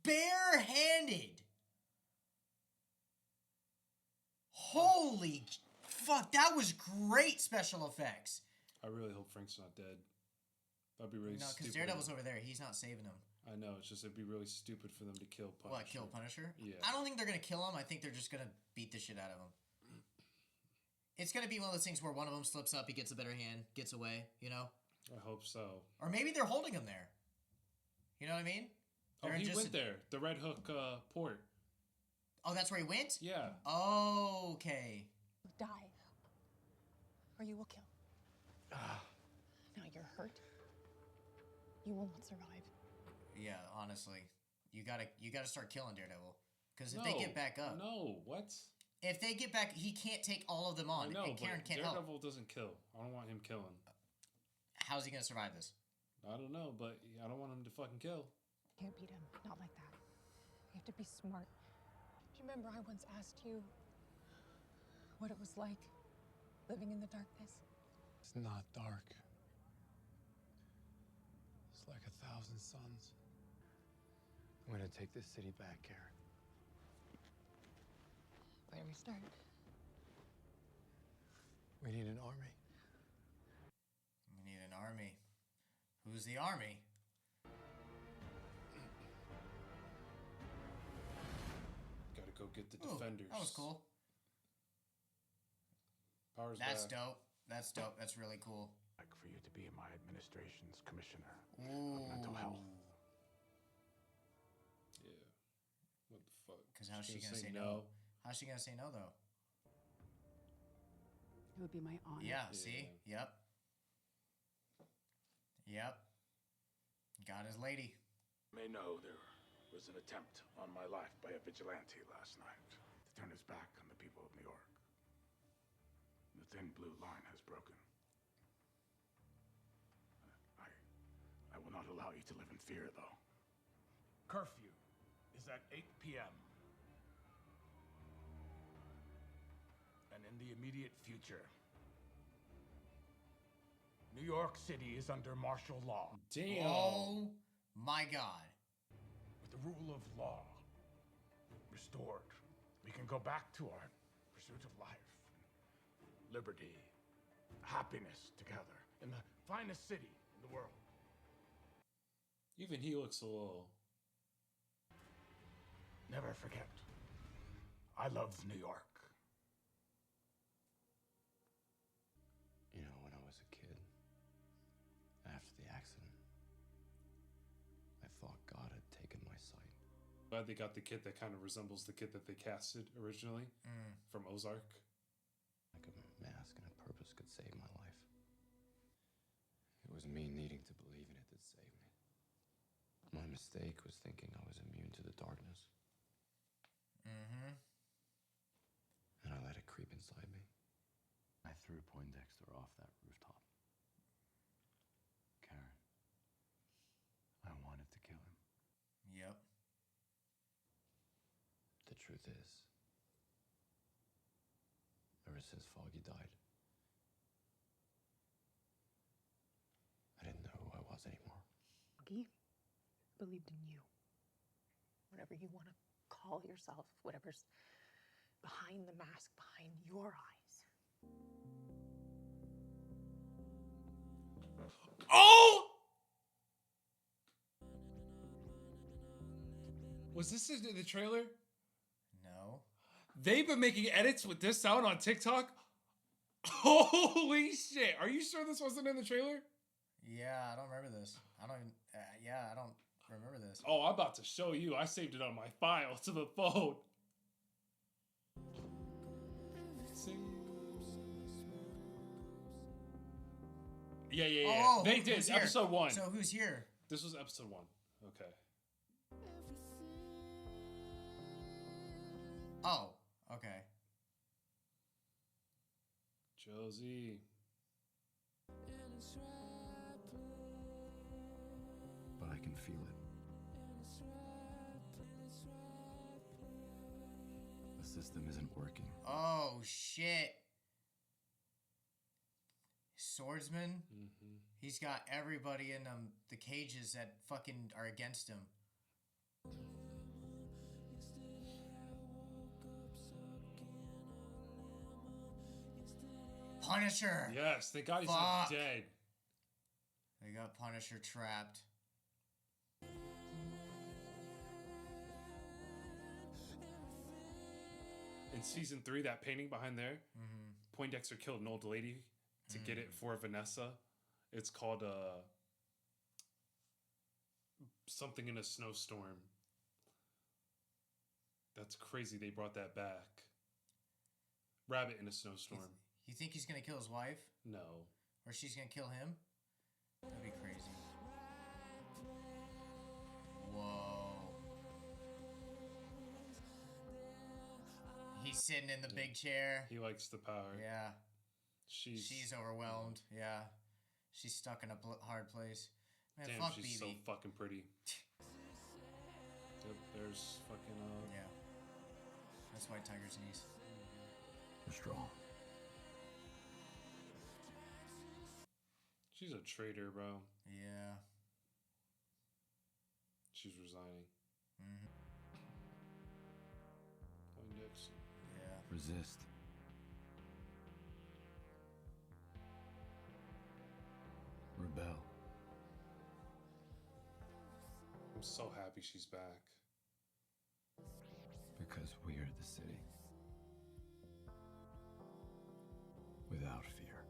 [SPEAKER 1] Barehanded. Holy fuck, that was great special effects.
[SPEAKER 2] I really hope Frank's not dead. That'd be really
[SPEAKER 1] No,
[SPEAKER 2] stupid.
[SPEAKER 1] because Daredevil's over there. He's not saving him.
[SPEAKER 2] I know, it's just it'd be really stupid for them to kill Punisher.
[SPEAKER 1] What, kill Punisher?
[SPEAKER 2] Yeah.
[SPEAKER 1] I don't think they're gonna kill him. I think they're just gonna beat the shit out of him. It's gonna be one of those things where one of them slips up, he gets a better hand, gets away, you know?
[SPEAKER 2] I hope so.
[SPEAKER 1] Or maybe they're holding him there. You know what I mean?
[SPEAKER 2] Oh, he went there. The Red Hook port.
[SPEAKER 1] Oh, that's where he went?
[SPEAKER 2] Yeah.
[SPEAKER 1] Oh, okay.
[SPEAKER 6] Die. Or you will kill. Now you're hurt. You will not survive.
[SPEAKER 1] Yeah, honestly. You gotta start killing Daredevil. Because if they get back up.
[SPEAKER 2] No, what?
[SPEAKER 1] If they get back, he can't take all of them on.
[SPEAKER 2] I know,
[SPEAKER 1] and Karen
[SPEAKER 2] but
[SPEAKER 1] can't
[SPEAKER 2] Daredevil
[SPEAKER 1] help.
[SPEAKER 2] doesn't kill. I don't want him killing.
[SPEAKER 1] How's he gonna survive this?
[SPEAKER 2] I don't know, but I don't want him to fucking kill.
[SPEAKER 6] You can't beat him. Not like that. You have to be smart. Do you remember I once asked you what it was like living in the darkness?
[SPEAKER 9] It's not dark. It's like 1,000 suns.
[SPEAKER 10] I'm gonna take this city back, Karen.
[SPEAKER 6] Where do we start?
[SPEAKER 10] We need an army.
[SPEAKER 1] We need an army. Who's the army?
[SPEAKER 2] Gotta go get the
[SPEAKER 1] Ooh,
[SPEAKER 2] defenders.
[SPEAKER 1] that was cool.
[SPEAKER 2] Powers
[SPEAKER 1] That's
[SPEAKER 2] back.
[SPEAKER 1] dope. That's dope. That's really cool.
[SPEAKER 7] Like for you to be my administration's commissioner
[SPEAKER 1] Ooh.
[SPEAKER 7] of mental health.
[SPEAKER 2] Yeah. What the fuck?
[SPEAKER 1] Because how's she gonna say no? How's she gonna say no though?
[SPEAKER 5] It would be my honor.
[SPEAKER 1] Yeah. See. Yep. Yep. Got his lady.
[SPEAKER 7] You may know there was an attempt on my life by a vigilante last night to turn his back on the people of New York. The thin blue line has broken. I will not allow you to live in fear, though. Curfew is at 8 p.m. And in the immediate future, New York City is under martial law.
[SPEAKER 2] Damn.
[SPEAKER 1] Oh my God.
[SPEAKER 7] With the rule of law restored, we can go back to our pursuit of life, liberty, happiness together in the finest city in the world.
[SPEAKER 2] Even he looks a little.
[SPEAKER 7] Never forget, I love New York.
[SPEAKER 10] You know, when I was a kid, after the accident, I thought God had taken my sight.
[SPEAKER 2] Glad they got the kid that kind of resembles the kid that they casted originally from Ozark.
[SPEAKER 10] Like a mask and a purpose could save my life. It was me needing to believe in it that saved me. My mistake was thinking I was immune to the darkness.
[SPEAKER 1] Mm-hmm.
[SPEAKER 10] And I let it creep inside me. I threw Poindexter off that rooftop. Karen, I wanted to kill him.
[SPEAKER 1] Yep.
[SPEAKER 10] The truth is, ever since Foggy died, I didn't know who I was anymore.
[SPEAKER 6] Foggy believed in you. Whatever you want to call yourself, whatever's behind the mask, behind your eyes.
[SPEAKER 2] Oh! Was this in the trailer?
[SPEAKER 1] No.
[SPEAKER 2] They've been making edits with this sound on TikTok? Holy shit. Are you sure this wasn't in the trailer?
[SPEAKER 1] Yeah, I don't remember this. I don't even. Yeah, I don't remember this.
[SPEAKER 2] Oh, I'm about to show you. I saved it on my file to the phone. Yeah.
[SPEAKER 1] Oh,
[SPEAKER 2] they did.
[SPEAKER 1] who's here?
[SPEAKER 2] Episode 1.
[SPEAKER 1] So who's here?
[SPEAKER 2] This was episode 1. Okay.
[SPEAKER 1] Oh, okay.
[SPEAKER 2] Josie.
[SPEAKER 10] But I can feel it. The system isn't working.
[SPEAKER 1] Oh, shit. Swordsman?
[SPEAKER 2] Mm-hmm.
[SPEAKER 1] He's got everybody in the cages that fucking are against him. Punisher!
[SPEAKER 2] Yes, thank God he's
[SPEAKER 1] Fuck.
[SPEAKER 2] not dead.
[SPEAKER 1] They got Punisher trapped.
[SPEAKER 2] In season 3, that painting behind there,
[SPEAKER 1] Mm-hmm.
[SPEAKER 2] Poindexter killed an old lady to get it for Vanessa. It's called something in a snowstorm. That's crazy. They brought that back. Rabbit in a snowstorm.
[SPEAKER 1] You think he's gonna kill his wife?
[SPEAKER 2] No.
[SPEAKER 1] Or she's gonna kill him? That'd be crazy. Whoa. He's sitting in the big chair.
[SPEAKER 2] He likes the power.
[SPEAKER 1] Yeah.
[SPEAKER 2] She's
[SPEAKER 1] overwhelmed. Yeah. She's stuck in a hard place. Man,
[SPEAKER 2] damn,
[SPEAKER 1] fuck
[SPEAKER 2] she's
[SPEAKER 1] BB.
[SPEAKER 2] so fucking pretty. Yep, there's fucking
[SPEAKER 1] Yeah. That's White Tiger's niece.
[SPEAKER 12] You're strong.
[SPEAKER 2] She's a traitor, bro.
[SPEAKER 1] Yeah.
[SPEAKER 2] She's resigning.
[SPEAKER 1] Mm-hmm.
[SPEAKER 2] Poindexter.
[SPEAKER 1] Yeah.
[SPEAKER 12] Resist. Rebel.
[SPEAKER 2] I'm so happy she's back.
[SPEAKER 12] Because we are the city. Without fear.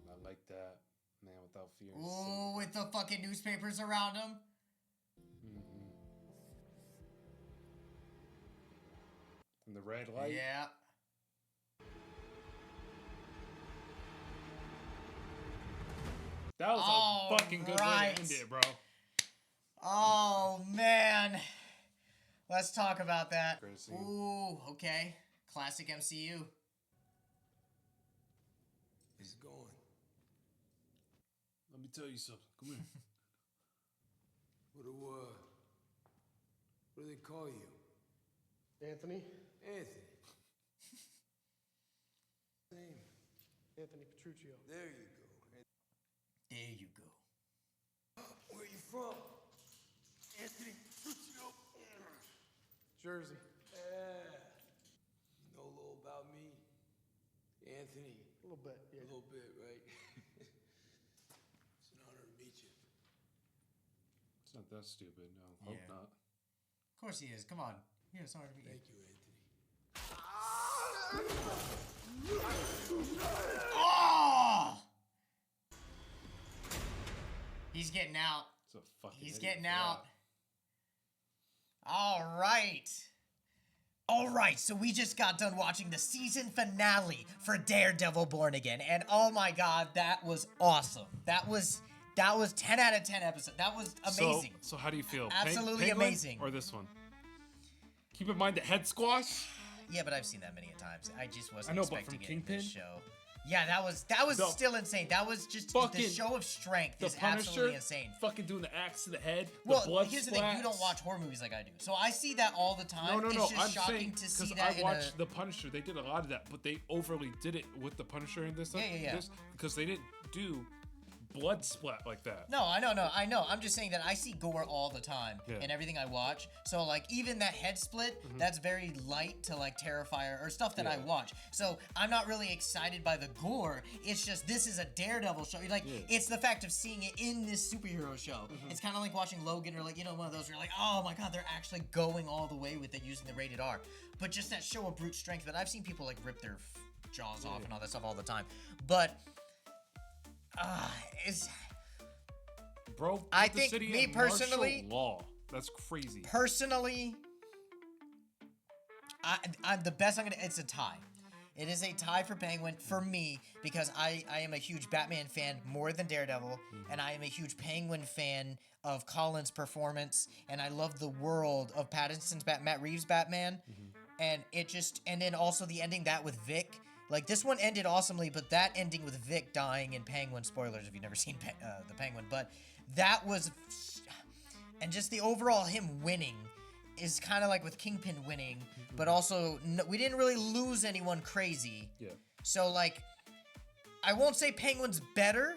[SPEAKER 2] I like that. Man without fear.
[SPEAKER 1] Ooh, with the fucking newspapers around him.
[SPEAKER 2] And the red light.
[SPEAKER 1] Yeah.
[SPEAKER 2] That was a fucking good way to end it, bro.
[SPEAKER 1] Oh, man. Let's talk about that.
[SPEAKER 2] Great scene.
[SPEAKER 1] Ooh, okay. Classic MCU.
[SPEAKER 12] He's going.
[SPEAKER 2] Let me tell you something. Come here.
[SPEAKER 12] What do they call you?
[SPEAKER 19] Anthony?
[SPEAKER 12] Anthony. Name?
[SPEAKER 19] Anthony Petruccio.
[SPEAKER 12] There you go.
[SPEAKER 1] There you go.
[SPEAKER 12] Where are you from? Anthony Petruccio.
[SPEAKER 19] Jersey.
[SPEAKER 12] Yeah. You know a little about me? Anthony.
[SPEAKER 19] A little bit, yeah.
[SPEAKER 12] A little bit, right? It's an honor to meet you.
[SPEAKER 2] It's not that stupid. No, hope
[SPEAKER 1] Yeah.
[SPEAKER 2] not.
[SPEAKER 1] Of course he is. Come on. Yeah, sorry to meet you.
[SPEAKER 12] Thank you, Anthony.
[SPEAKER 1] Oh! He's getting out.
[SPEAKER 2] It's a fucking
[SPEAKER 1] He's
[SPEAKER 2] idiot
[SPEAKER 1] getting
[SPEAKER 2] for
[SPEAKER 1] out.
[SPEAKER 2] that.
[SPEAKER 1] All right. All right, so we just got done watching the season finale for Daredevil Born Again, and oh my god, that was awesome. That was 10 out of 10 episodes. That was amazing.
[SPEAKER 2] So how do you feel?
[SPEAKER 1] Absolutely
[SPEAKER 2] Penguin
[SPEAKER 1] amazing.
[SPEAKER 2] Or this one? Keep in mind the head squash.
[SPEAKER 1] Yeah, but I've seen that many times. I just wasn't
[SPEAKER 2] I know, but
[SPEAKER 1] expecting
[SPEAKER 2] from
[SPEAKER 1] it in this
[SPEAKER 2] Kingpin?
[SPEAKER 1] show. Yeah, that was
[SPEAKER 2] The
[SPEAKER 1] still insane. That was just the show of strength
[SPEAKER 2] The
[SPEAKER 1] is
[SPEAKER 2] Punisher
[SPEAKER 1] absolutely insane.
[SPEAKER 2] fucking doing the axe to the head.
[SPEAKER 1] Well,
[SPEAKER 2] the blood
[SPEAKER 1] here's the thing: you don't
[SPEAKER 2] splats.
[SPEAKER 1] watch horror movies like I do, so I see that all the time.
[SPEAKER 2] No.
[SPEAKER 1] It's just
[SPEAKER 2] I'm
[SPEAKER 1] shocking
[SPEAKER 2] saying
[SPEAKER 1] to see
[SPEAKER 2] because
[SPEAKER 1] that
[SPEAKER 2] I watched The Punisher. They did a lot of that, but they overly did it with The Punisher in this.
[SPEAKER 1] Yeah.
[SPEAKER 2] Because they didn't do blood splat like that.
[SPEAKER 1] No, I know. I'm just saying that I see gore all the time
[SPEAKER 2] Yeah.
[SPEAKER 1] in everything I watch. So like even that head split, that's very light to like Terrifier or stuff that I watch. So I'm not really excited by the gore. It's just this is a Daredevil show. Like it's the fact of seeing it in this superhero show. It's kind of like watching Logan or like one of those where you're like, oh my god, they're actually going all the way with it using the rated R. But just that show of brute strength that I've seen people like rip their jaws off and all that stuff all the time. But it's.
[SPEAKER 2] Bro,
[SPEAKER 1] I
[SPEAKER 2] the
[SPEAKER 1] think
[SPEAKER 2] city
[SPEAKER 1] me
[SPEAKER 2] of martial
[SPEAKER 1] personally,
[SPEAKER 2] law. That's crazy.
[SPEAKER 1] Personally, I'm the best. It's a tie. It is a tie for Penguin for me because I am a huge Batman fan more than Daredevil, and I am a huge Penguin fan of Colin's performance, and I love the world of Pattinson's Matt Reeves Batman, and then also the ending that with Vic. Like, this one ended awesomely, but that ending with Vic dying in Penguin, spoilers if you've never seen the Penguin, but that was, and just the overall him winning is kind of like with Kingpin winning, but also, we didn't really lose anyone crazy.
[SPEAKER 2] Yeah.
[SPEAKER 1] So, like, I won't say Penguin's better,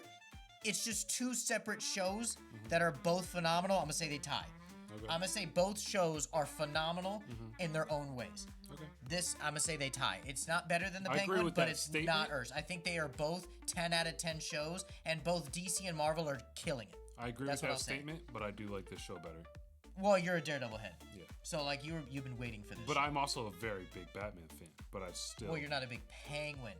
[SPEAKER 1] it's just two separate shows that are both phenomenal. I'm gonna say they tie.
[SPEAKER 2] Okay.
[SPEAKER 1] I'm gonna say both shows are phenomenal in their own ways.
[SPEAKER 2] Okay.
[SPEAKER 1] This, I'm gonna say they tie. It's not better than the
[SPEAKER 2] I agree
[SPEAKER 1] Penguin,
[SPEAKER 2] with
[SPEAKER 1] but
[SPEAKER 2] that
[SPEAKER 1] it's
[SPEAKER 2] statement.
[SPEAKER 1] not Earth. I think they are both 10 out of 10 shows, and both DC and Marvel are killing it.
[SPEAKER 2] I agree
[SPEAKER 1] That's
[SPEAKER 2] with
[SPEAKER 1] what
[SPEAKER 2] that
[SPEAKER 1] I'll say.
[SPEAKER 2] statement, but I do like this show better.
[SPEAKER 1] Well, you're a Daredevil head.
[SPEAKER 2] Yeah.
[SPEAKER 1] So, like, you've been waiting for this.
[SPEAKER 2] But I'm also a very big Batman fan. But I still.
[SPEAKER 1] Well, you're not a big Penguin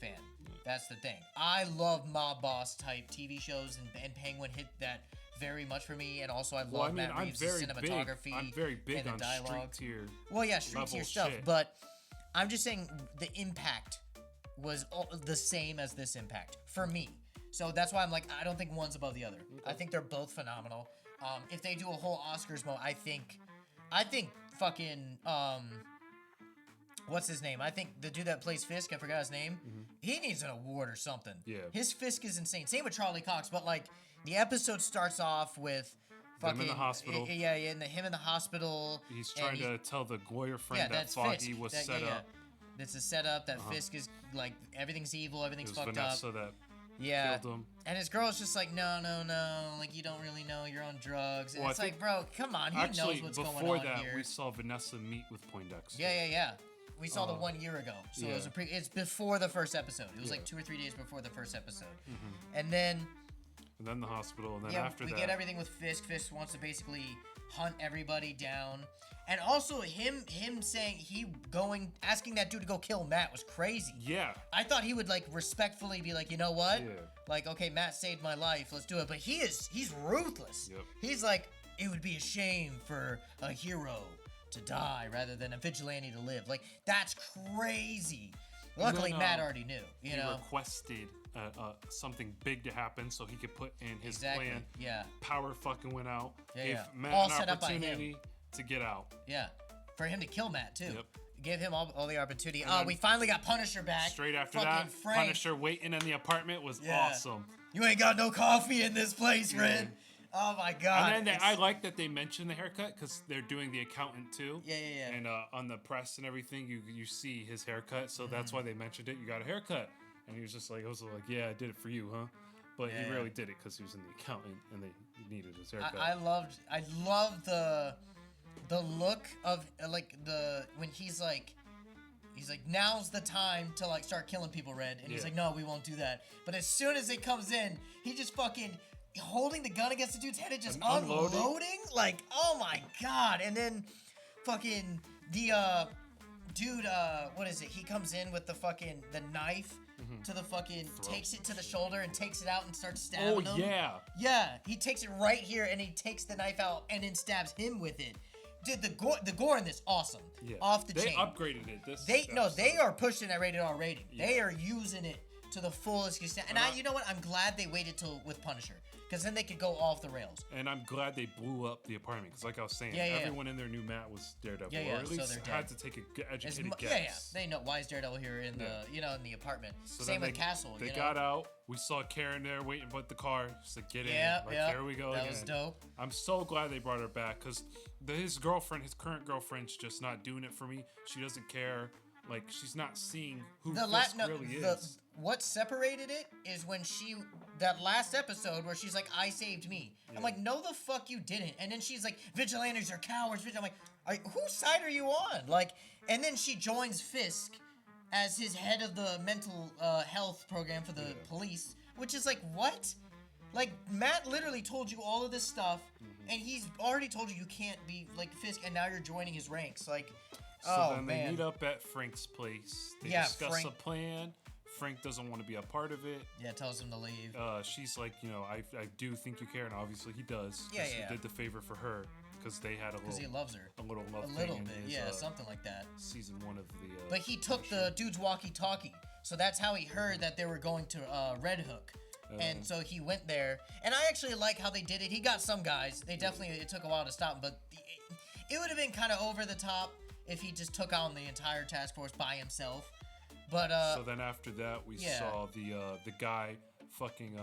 [SPEAKER 1] fan. That's the thing. I love mob boss type TV shows, and Penguin hit that very much for me, and also I love
[SPEAKER 2] Well, I mean,
[SPEAKER 1] Matt
[SPEAKER 2] I'm
[SPEAKER 1] Reeves'
[SPEAKER 2] very
[SPEAKER 1] cinematography.
[SPEAKER 2] big. I'm very big
[SPEAKER 1] and the
[SPEAKER 2] on
[SPEAKER 1] dialogue.
[SPEAKER 2] street tier.
[SPEAKER 1] Well, yeah, street tier
[SPEAKER 2] level
[SPEAKER 1] stuff,
[SPEAKER 2] shit.
[SPEAKER 1] but I'm just saying the impact was the same as this impact for me. So that's why I'm like, I don't think one's above the other. I think they're both phenomenal. If they do a whole Oscars mode, I think fucking what's his name? I think the dude that plays Fisk, I forgot his name. He needs an award or something.
[SPEAKER 2] Yeah.
[SPEAKER 1] His Fisk is insane. Same with Charlie Cox, but like the episode starts off with fucking
[SPEAKER 2] in the hospital.
[SPEAKER 1] Yeah, him in the hospital.
[SPEAKER 2] He's trying to tell the lawyer friend that
[SPEAKER 1] that's
[SPEAKER 2] Foggy
[SPEAKER 1] Fisk.
[SPEAKER 2] was
[SPEAKER 1] That-
[SPEAKER 2] set
[SPEAKER 1] yeah,
[SPEAKER 2] up.
[SPEAKER 1] That's a setup that Fisk is like everything's evil, everything's
[SPEAKER 2] It was
[SPEAKER 1] fucked
[SPEAKER 2] Vanessa
[SPEAKER 1] up.
[SPEAKER 2] that
[SPEAKER 1] Yeah.
[SPEAKER 2] killed him.
[SPEAKER 1] And his girl's just like, no, like you don't really know, you're on drugs. And
[SPEAKER 2] Well,
[SPEAKER 1] it's
[SPEAKER 2] I
[SPEAKER 1] like,
[SPEAKER 2] think-
[SPEAKER 1] bro, come on, he
[SPEAKER 2] Actually,
[SPEAKER 1] knows what's
[SPEAKER 2] before
[SPEAKER 1] going on
[SPEAKER 2] that,
[SPEAKER 1] here.
[SPEAKER 2] we saw Vanessa meet with Poindexter.
[SPEAKER 1] Yeah. We saw the 1 year ago, so it was
[SPEAKER 2] yeah.
[SPEAKER 1] it's before the first episode. It was like
[SPEAKER 2] Yeah.
[SPEAKER 1] 2 or 3 days before the first episode,
[SPEAKER 2] Mhm.
[SPEAKER 1] and then
[SPEAKER 2] And then the hospital, and then
[SPEAKER 1] yeah,
[SPEAKER 2] after
[SPEAKER 1] we
[SPEAKER 2] that,
[SPEAKER 1] get everything with Fisk. Fisk wants to basically hunt everybody down, and also him saying asking that dude to go kill Matt was crazy.
[SPEAKER 2] Yeah.
[SPEAKER 1] I thought he would like respectfully be like, you know what?
[SPEAKER 2] Yeah.
[SPEAKER 1] Like, okay, Matt saved my life, let's do it. But he's ruthless.
[SPEAKER 2] Yep.
[SPEAKER 1] He's like, it would be a shame for a hero to die rather than a vigilante to live. Like, that's crazy. Luckily,
[SPEAKER 2] then,
[SPEAKER 1] Matt already knew. You
[SPEAKER 2] he
[SPEAKER 1] know.
[SPEAKER 2] requested something big to happen so he could put in his
[SPEAKER 1] Exactly,
[SPEAKER 2] plan.
[SPEAKER 1] yeah.
[SPEAKER 2] Power fucking went out.
[SPEAKER 1] Yeah,
[SPEAKER 2] Gave
[SPEAKER 1] yeah.
[SPEAKER 2] Matt
[SPEAKER 1] All
[SPEAKER 2] an
[SPEAKER 1] set up by him.
[SPEAKER 2] opportunity to get out.
[SPEAKER 1] Yeah, for him to kill Matt too.
[SPEAKER 2] Yep.
[SPEAKER 1] Give him all the opportunity.
[SPEAKER 2] And
[SPEAKER 1] Oh,
[SPEAKER 2] then
[SPEAKER 1] we finally got Punisher back.
[SPEAKER 2] Straight after
[SPEAKER 1] Fucking
[SPEAKER 2] that,
[SPEAKER 1] Frank.
[SPEAKER 2] Punisher waiting in the apartment was
[SPEAKER 1] Yeah.
[SPEAKER 2] awesome.
[SPEAKER 1] You ain't got no coffee in this place, Red. Oh my god.
[SPEAKER 2] And then
[SPEAKER 1] it's-
[SPEAKER 2] I like that they mentioned the haircut because they're doing the accountant too.
[SPEAKER 1] Yeah.
[SPEAKER 2] And on the press and everything, you see his haircut, so that's why they mentioned it. You got a haircut, and he was just like, yeah, I did it for you, huh? But
[SPEAKER 1] Yeah,
[SPEAKER 2] he
[SPEAKER 1] yeah.
[SPEAKER 2] really did it because he was in the accountant, and they needed his haircut.
[SPEAKER 1] I love the look of like when he's like now's the time to like start killing people, Red, and he's
[SPEAKER 2] Yeah.
[SPEAKER 1] like, no, we won't do that. But as soon as it comes in, he just fucking holding the gun against the dude's head and just
[SPEAKER 2] And unloading.
[SPEAKER 1] unloading. Like, oh my god. And then fucking the dude, what is it? He comes in with the knife to the fucking takes it to the shoulder and takes it out and starts stabbing him.
[SPEAKER 2] yeah.
[SPEAKER 1] Yeah, he takes it right here and he takes the knife out and then stabs him with it. Dude, the gore in this awesome.
[SPEAKER 2] Yeah.
[SPEAKER 1] Off the
[SPEAKER 2] They
[SPEAKER 1] chain.
[SPEAKER 2] upgraded it.
[SPEAKER 1] They are pushing that rated R rating. They are using it to the fullest extent. And you know what? I'm glad they waited till with Punisher because then they could go off the rails.
[SPEAKER 2] And I'm glad they blew up the apartment because, like I was saying,
[SPEAKER 1] Yeah.
[SPEAKER 2] everyone in there knew Matt was Daredevil,
[SPEAKER 1] Yeah,
[SPEAKER 2] or at
[SPEAKER 1] so
[SPEAKER 2] least
[SPEAKER 1] they're
[SPEAKER 2] had
[SPEAKER 1] dead.
[SPEAKER 2] to take a good educated
[SPEAKER 1] Yeah,
[SPEAKER 2] guess.
[SPEAKER 1] They know why is Daredevil here in the
[SPEAKER 2] Yeah.
[SPEAKER 1] in the apartment.
[SPEAKER 2] So
[SPEAKER 1] Same
[SPEAKER 2] then
[SPEAKER 1] with Castle.
[SPEAKER 2] They
[SPEAKER 1] you know?
[SPEAKER 2] got out. We saw Karen there waiting with the car. Just like, get in.
[SPEAKER 1] Yep,
[SPEAKER 2] Like,
[SPEAKER 1] yep.
[SPEAKER 2] here we go
[SPEAKER 1] That
[SPEAKER 2] again.
[SPEAKER 1] was dope.
[SPEAKER 2] I'm so glad they brought her back because his current girlfriend's just not doing it for me. She doesn't care. Like, she's not seeing who Fisk really is.
[SPEAKER 1] What separated it is when that last episode where she's like, I saved me. I'm like, no the fuck you didn't. And then she's like, vigilantes are cowards. I'm like, whose side are you on? Like, and then she joins Fisk as his head of the mental health program for the police, which is like, what? Like, Matt literally told you all of this stuff, and he's already told you can't be like Fisk, and now you're joining his ranks. Like,
[SPEAKER 2] So
[SPEAKER 1] oh
[SPEAKER 2] then
[SPEAKER 1] man.
[SPEAKER 2] they meet up at Frank's place. They
[SPEAKER 1] Yeah,
[SPEAKER 2] discuss
[SPEAKER 1] Frank-
[SPEAKER 2] a plan. Frank doesn't want to be a part of it.
[SPEAKER 1] Yeah, tells him to leave.
[SPEAKER 2] She's like, I do think you care, and obviously he does. 'Cause
[SPEAKER 1] Yeah.
[SPEAKER 2] He did the favor for her because they had a little.
[SPEAKER 1] Because he loves her.
[SPEAKER 2] A little love
[SPEAKER 1] A
[SPEAKER 2] thing
[SPEAKER 1] little
[SPEAKER 2] in
[SPEAKER 1] bit,
[SPEAKER 2] his,
[SPEAKER 1] yeah, something like that.
[SPEAKER 2] Season 1 of the.
[SPEAKER 1] But he took the dude's walkie-talkie, so that's how he heard that they were going to Red Hook, and so he went there. And I actually like how they did it. He got some guys. They definitely it took a while to stop him, but it would have been kind of over the top if he just took on the entire task force by himself. But
[SPEAKER 2] so then after that, we
[SPEAKER 1] yeah.
[SPEAKER 2] saw the guy fucking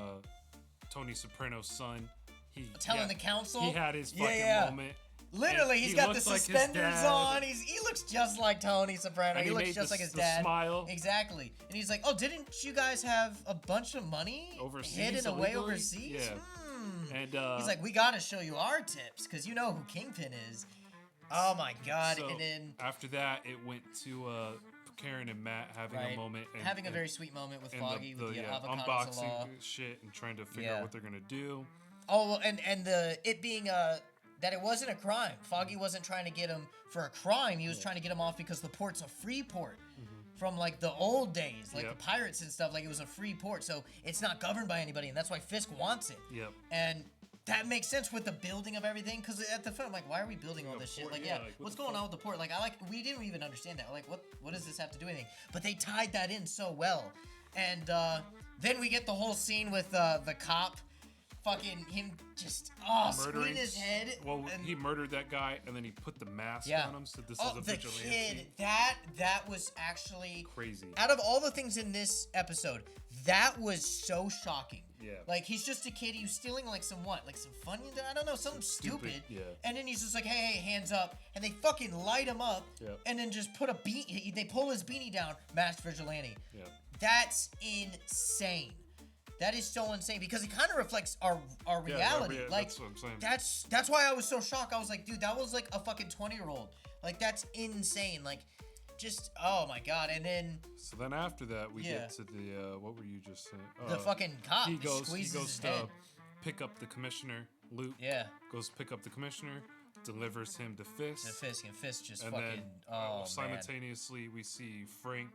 [SPEAKER 2] Tony Soprano's son. He
[SPEAKER 1] telling the council
[SPEAKER 2] he had his fucking moment.
[SPEAKER 1] Literally,
[SPEAKER 2] And
[SPEAKER 1] he's
[SPEAKER 2] he
[SPEAKER 1] got the
[SPEAKER 2] looks like his
[SPEAKER 1] suspenders
[SPEAKER 2] dad.
[SPEAKER 1] on. He looks just like Tony Soprano.
[SPEAKER 2] And
[SPEAKER 1] He
[SPEAKER 2] he
[SPEAKER 1] looks
[SPEAKER 2] made
[SPEAKER 1] just
[SPEAKER 2] the-
[SPEAKER 1] like his
[SPEAKER 2] the
[SPEAKER 1] dad.
[SPEAKER 2] smile.
[SPEAKER 1] Exactly. And he's like, "Oh, didn't you guys have a bunch of money
[SPEAKER 2] Overseas,
[SPEAKER 1] hidden away
[SPEAKER 2] illegally?
[SPEAKER 1] overseas?"
[SPEAKER 2] Yeah. And
[SPEAKER 1] He's like, "We gotta show you our tips because you know who Kingpin is." Oh my god!
[SPEAKER 2] So
[SPEAKER 1] and then
[SPEAKER 2] after that, it went to Karen and Matt having a moment, and,
[SPEAKER 1] having a very sweet moment with
[SPEAKER 2] and
[SPEAKER 1] Foggy with the avocados
[SPEAKER 2] unboxing
[SPEAKER 1] law.
[SPEAKER 2] shit and trying to figure out what they're gonna do.
[SPEAKER 1] Oh, and it being that it wasn't a crime. Foggy wasn't trying to get him for a crime. He was trying to get him off because the port's a free port from like the old days, like the pirates and stuff. Like it was a free port, so it's not governed by anybody, and that's why Fisk wants it.
[SPEAKER 2] Yep.
[SPEAKER 1] And that makes sense with the building of everything. Because at the front, I'm like, why are we building all this shit? Like, like, what's going on with the port? Like, we didn't even understand that. Like, what does this have to do with anything? But they tied that in so well. And then we get the whole scene with the cop. Fucking him just squeezing his head.
[SPEAKER 2] Well, he murdered that guy and then he put the mask on him. So this is a vigilante.
[SPEAKER 1] Kid, that was actually
[SPEAKER 2] crazy.
[SPEAKER 1] Out of all the things in this episode, that was so shocking.
[SPEAKER 2] Yeah.
[SPEAKER 1] Like he's just a kid. He was stealing like some funny. I don't know, something stupid.
[SPEAKER 2] Yeah.
[SPEAKER 1] And then he's just like, hey, hands up, and they fucking light him up.
[SPEAKER 2] Yep.
[SPEAKER 1] And then just put a beanie. They pull his beanie down. Masked vigilante.
[SPEAKER 2] Yeah.
[SPEAKER 1] That's insane. That is so insane because it kind of reflects our reality. Like
[SPEAKER 2] that's what I'm saying.
[SPEAKER 1] That's why I was so shocked. I was like, dude, that was like a fucking 20-year-old. Like that's insane. Like, just oh my god. And then
[SPEAKER 2] so then after that we get to the what were you just saying?
[SPEAKER 1] The fucking cop.
[SPEAKER 2] He goes
[SPEAKER 1] his
[SPEAKER 2] to
[SPEAKER 1] head.
[SPEAKER 2] pick up the commissioner. Luke.
[SPEAKER 1] Yeah.
[SPEAKER 2] Goes pick up the commissioner. Delivers him to Fisk.
[SPEAKER 1] And Fisk just
[SPEAKER 2] and
[SPEAKER 1] fucking.
[SPEAKER 2] Then, simultaneously, we see Frank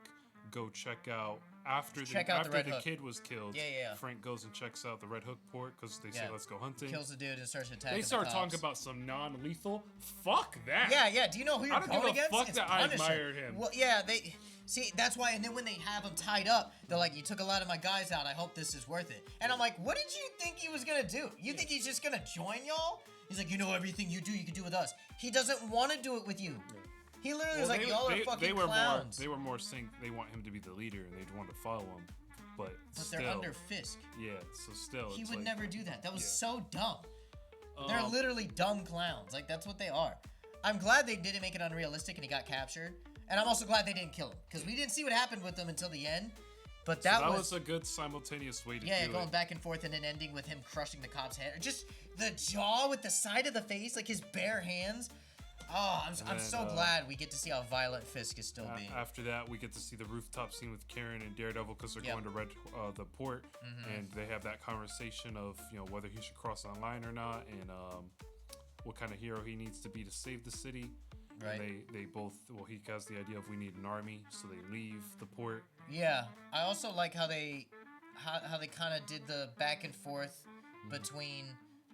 [SPEAKER 2] go check out after the kid was killed.
[SPEAKER 1] Yeah.
[SPEAKER 2] Frank goes and checks out the Red Hook port because they say let's go hunting.
[SPEAKER 1] Kills the dude and starts attacking.
[SPEAKER 2] They start talking about some non-lethal. Fuck that.
[SPEAKER 1] Yeah. Do you know who you're going against?
[SPEAKER 2] Fuck that. I admire him.
[SPEAKER 1] Well, yeah. They see that's why. And then when they have him tied up, they're like, "You took a lot of my guys out. I hope this is worth it." And I'm like, "What did you think he was gonna do? You think he's just gonna join y'all?" He's like, "You know everything you do, you can do with us." He doesn't want to do it with you. Yeah. He literally was like, y'all are fucking clowns.
[SPEAKER 2] They were more saying they want him to be the leader and they'd want to follow him. But still,
[SPEAKER 1] they're under Fisk.
[SPEAKER 2] Yeah, so still.
[SPEAKER 1] He would never do that. That was so dumb. They're literally dumb clowns. Like, that's what they are. I'm glad they didn't make it unrealistic and he got captured. And I'm also glad they didn't kill him. Because we didn't see what happened with him until the end. But that was
[SPEAKER 2] a good simultaneous way to do it.
[SPEAKER 1] Yeah, going back and forth and then ending with him crushing the cop's head. Just the jaw with the side of the face, like his bare hands. Oh, I'm so glad we get to see how violent Fisk is still being.
[SPEAKER 2] After that, we get to see the rooftop scene with Karen and Daredevil because they're going to the port, and they have that conversation of whether he should cross the line or not, and what kind of hero he needs to be to save the city.
[SPEAKER 1] Right.
[SPEAKER 2] And they both he has the idea of we need an army, so they leave the port.
[SPEAKER 1] Yeah, I also like how they kind of did the back and forth between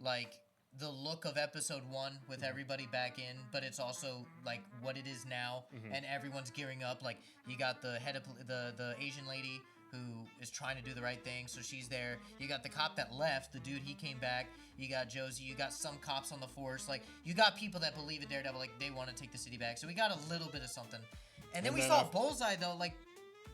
[SPEAKER 1] like the look of episode 1 with everybody back in, but it's also like what it is now, and everyone's gearing up. Like you got the head of the Asian lady who is trying to do the right thing, so she's there. You got the cop that left, the dude, he came back. You got Josie. You got some cops on the force. Like you got people that believe in Daredevil, like they want to take the city back. So we got a little bit of something, and then we saw Bullseye though, like.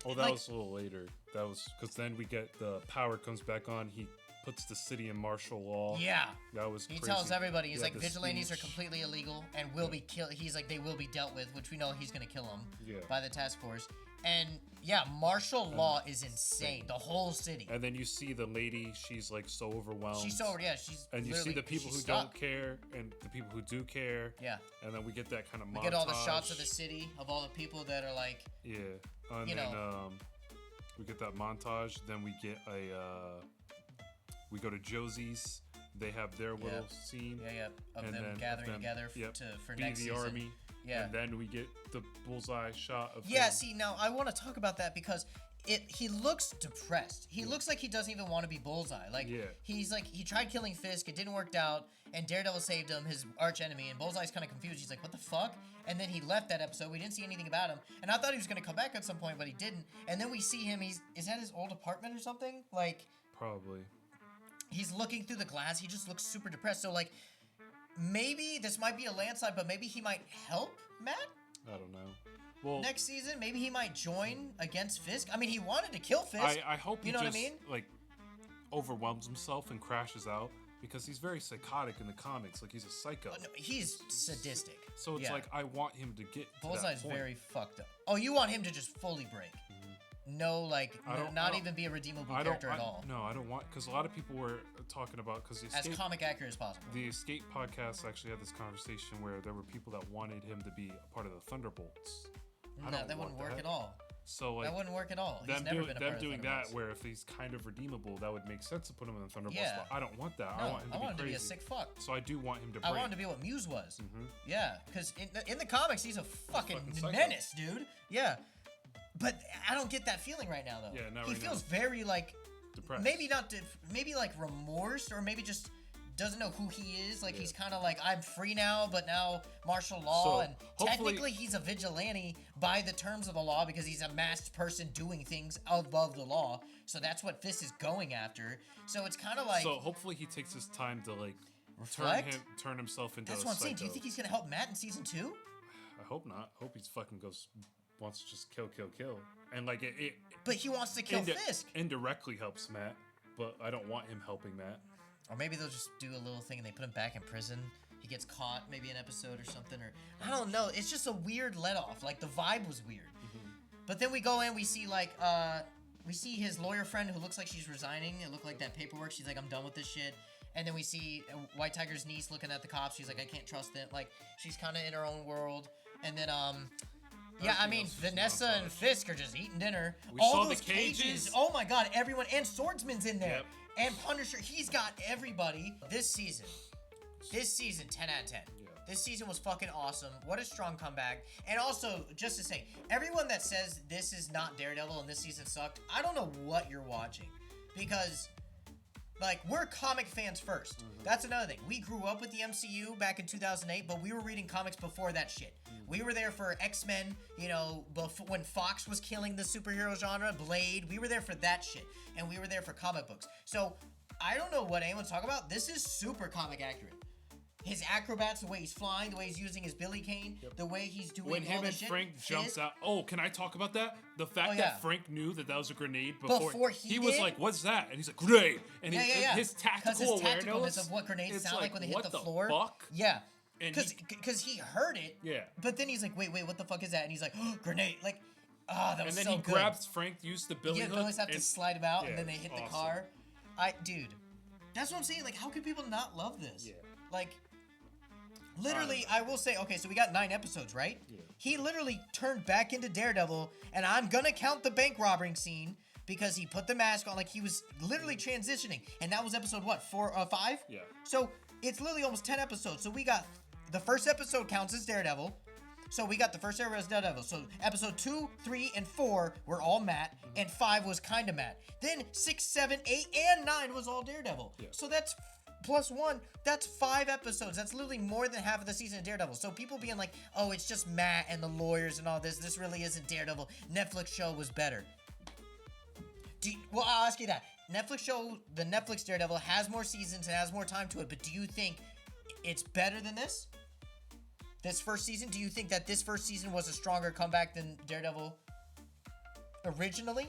[SPEAKER 2] Oh, that was a little later. That was because then we get the power comes back on. He puts the city in martial law.
[SPEAKER 1] Yeah,
[SPEAKER 2] that was.
[SPEAKER 1] He
[SPEAKER 2] crazy.
[SPEAKER 1] tells everybody he's like vigilantes are completely illegal and will be killed. He's like they will be dealt with, which we know he's gonna kill them by the task force. And yeah, martial law is insane. The whole city.
[SPEAKER 2] And then you see the lady. She's like so overwhelmed.
[SPEAKER 1] She's she's.
[SPEAKER 2] And you see the people who don't care and the people who do care.
[SPEAKER 1] Yeah.
[SPEAKER 2] And then we get that kind of montage.
[SPEAKER 1] We get all the shots of the city of all the people that are like.
[SPEAKER 2] Yeah. And then we get that montage. Then we get we go to Josie's. They have their little scene.
[SPEAKER 1] Of them gathering together for next season.
[SPEAKER 2] Army. Yeah. And then we get the bullseye shot of him.
[SPEAKER 1] See, now I want to talk about that because he looks depressed. He looks like he doesn't even want to be Bullseye. Like he's like he tried killing Fisk, it didn't work out, and Daredevil saved him, his arch enemy, and Bullseye's kind of confused. He's like, "What the fuck?" And then he left that episode. We didn't see anything about him, and I thought he was gonna come back at some point, but he didn't. And then we see him. Is that his old apartment or something? Like
[SPEAKER 2] probably.
[SPEAKER 1] He's looking through the glass. He just looks super depressed. So like. Maybe this might be a landslide, but maybe he might help Matt?
[SPEAKER 2] I don't know. Well,
[SPEAKER 1] next season, maybe he might join against Fisk. I mean, he wanted to kill Fisk.
[SPEAKER 2] I hope
[SPEAKER 1] you know what I mean?
[SPEAKER 2] Like, overwhelms himself and crashes out because he's very psychotic in the comics. Like, he's a psycho.
[SPEAKER 1] No, he's sadistic.
[SPEAKER 2] So it's like, I want him to get to
[SPEAKER 1] Bullseye's
[SPEAKER 2] that point.
[SPEAKER 1] Very fucked up. Oh, you want him to just fully break. No, like, not even be a redeemable character at all.
[SPEAKER 2] No, I don't want, because a lot of people were talking about, because
[SPEAKER 1] as comic accurate as possible.
[SPEAKER 2] The Escape podcast actually had this conversation where there were people that wanted him to be a part of the Thunderbolts.
[SPEAKER 1] No, that wouldn't work at all.
[SPEAKER 2] So like,
[SPEAKER 1] that wouldn't work at all.
[SPEAKER 2] Them doing that, where if he's kind of redeemable, that would make sense to put him in the Thunderbolts.
[SPEAKER 1] Yeah.
[SPEAKER 2] But I don't want that.
[SPEAKER 1] No,
[SPEAKER 2] I want him to be crazy.
[SPEAKER 1] To be a sick fuck.
[SPEAKER 2] So I do want him to break.
[SPEAKER 1] I want him to be what Muse was. Yeah, because in the comics, he's a fucking menace, dude. Yeah. But I don't get that feeling right now, though.
[SPEAKER 2] Yeah,
[SPEAKER 1] he feels very like
[SPEAKER 2] depressed.
[SPEAKER 1] Maybe like remorse, or maybe just doesn't know who he is. Like he's kind of like, I'm free now, but now martial law, and technically he's a vigilante by the terms of the law because he's a masked person doing things above the law. So that's what Fisk is going after. So it's kind of like.
[SPEAKER 2] So hopefully he takes his time to like turn himself into.
[SPEAKER 1] That's
[SPEAKER 2] a
[SPEAKER 1] what I'm saying.
[SPEAKER 2] psycho.
[SPEAKER 1] Do you think he's gonna help Matt in season 2?
[SPEAKER 2] I hope not. I hope he's fucking wants to just kill, and like it.
[SPEAKER 1] But he wants to kill Fisk.
[SPEAKER 2] Indirectly helps Matt, but I don't want him helping Matt.
[SPEAKER 1] Or maybe they'll just do a little thing and they put him back in prison. He gets caught, maybe an episode or something, or I don't know. It's just a weird let off. Like the vibe was weird. But then we go in, we see like we see his lawyer friend who looks like she's resigning. It looked like that paperwork. She's like, I'm done with this shit. And then we see White Tiger's niece looking at the cops. She's like, I can't trust it. Like she's kind of in her own world. And then yeah, I mean, Vanessa and Fisk are just eating dinner. All those cages. Oh my god, everyone. And Swordsman's in there. And Punisher, he's got everybody. This season, 10 out of 10. This season was fucking awesome. What a strong comeback. And also, just to say, everyone that says this is not Daredevil and this season sucked, I don't know what you're watching. Because, like, we're comic fans first. That's another thing. We grew up with the MCU back in 2008, but we were reading comics before that shit. We were there for X-Men, you know, when Fox was killing the superhero genre, Blade. We were there for that shit. And we were there for comic books. So, I don't know what anyone's talking about. This is super comic accurate. His acrobats, the way he's flying, the way he's using his billy cane, the way he's doing
[SPEAKER 2] when him
[SPEAKER 1] all
[SPEAKER 2] and
[SPEAKER 1] shit.
[SPEAKER 2] Frank jumps out. Oh, can I talk about that? The fact that Frank knew that was a grenade before
[SPEAKER 1] he
[SPEAKER 2] was
[SPEAKER 1] did?
[SPEAKER 2] like, "What's that?" And he's like, "Grenade!" And
[SPEAKER 1] His
[SPEAKER 2] his tactical awareness
[SPEAKER 1] of what grenades sound like when they hit the floor.
[SPEAKER 2] Fuck?
[SPEAKER 1] Yeah,
[SPEAKER 2] And
[SPEAKER 1] because he heard it.
[SPEAKER 2] Yeah.
[SPEAKER 1] But then he's like, wait, what the fuck is that? And he's like, oh, grenade! Like, that was so good.
[SPEAKER 2] And then he grabs Frank, used the billy hook.
[SPEAKER 1] Yeah, Billy's have to slide him out, and
[SPEAKER 2] Yeah,
[SPEAKER 1] then they hit the
[SPEAKER 2] awesome.
[SPEAKER 1] car. Dude, that's what I'm saying. Like, how could people not love this? Yeah. Like. Literally, I will say, okay, so we got 9 episodes, right? Yeah. He literally turned back into Daredevil, and I'm gonna count the bank robbing scene because he put the mask on, like he was literally transitioning, and that was episode what, 4 or 5?
[SPEAKER 2] Yeah.
[SPEAKER 1] So it's literally almost 10 episodes. So we got the first episode counts as Daredevil. So we got the first episode as Daredevil. So episode 2, 3, and 4 were all Matt, and 5 was kind of Matt. Then 6, 7, 8, and 9 was all Daredevil. Yeah. So that's plus 1, that's 5 episodes. That's literally more than half of the season of Daredevil. So people being like, oh, it's just Matt and the lawyers and all this. This really isn't Daredevil. Netflix show was better. Well, I'll ask you that. The Netflix Daredevil has more seasons and has more time to it, but do you think it's better than this? This first season? Do you think that this first season was a stronger comeback than Daredevil originally?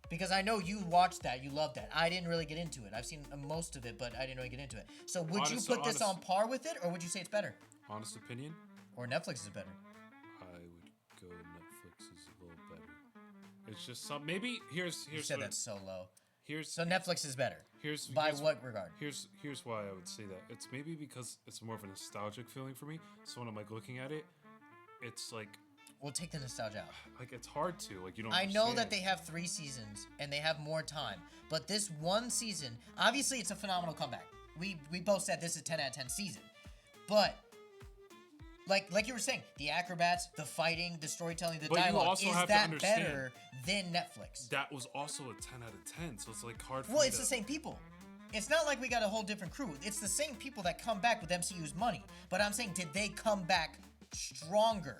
[SPEAKER 1] Because I know you watched that, you loved that. I didn't really get into it. I've seen most of it, but I didn't really get into it. So would you put this on par with it, or would you say it's better?
[SPEAKER 2] Honest opinion?
[SPEAKER 1] Or Netflix is better?
[SPEAKER 2] I would go Netflix is a little better. It's just some, maybe, here's
[SPEAKER 1] You said that's so low.
[SPEAKER 2] Here's
[SPEAKER 1] So Netflix is better? By what regard?
[SPEAKER 2] Here's why I would say that. It's maybe because it's more of a nostalgic feeling for me. So when I'm like looking at it, it's like,
[SPEAKER 1] we'll take the nostalgia out.
[SPEAKER 2] Like, it's hard to. Like, you don't
[SPEAKER 1] I know
[SPEAKER 2] understand.
[SPEAKER 1] that they have 3 seasons, and they have more time. But this one season, obviously it's a phenomenal comeback. We both said this is a 10 out of 10 season. But, like you were saying, the acrobats, the fighting, the storytelling, the dialogue, is that better than Netflix?
[SPEAKER 2] That was also a 10 out of 10, so it's, like, hard for
[SPEAKER 1] Well,
[SPEAKER 2] me
[SPEAKER 1] it's the same people. It's not like we got a whole different crew. It's the same people that come back with MCU's money. But I'm saying, did they come back stronger?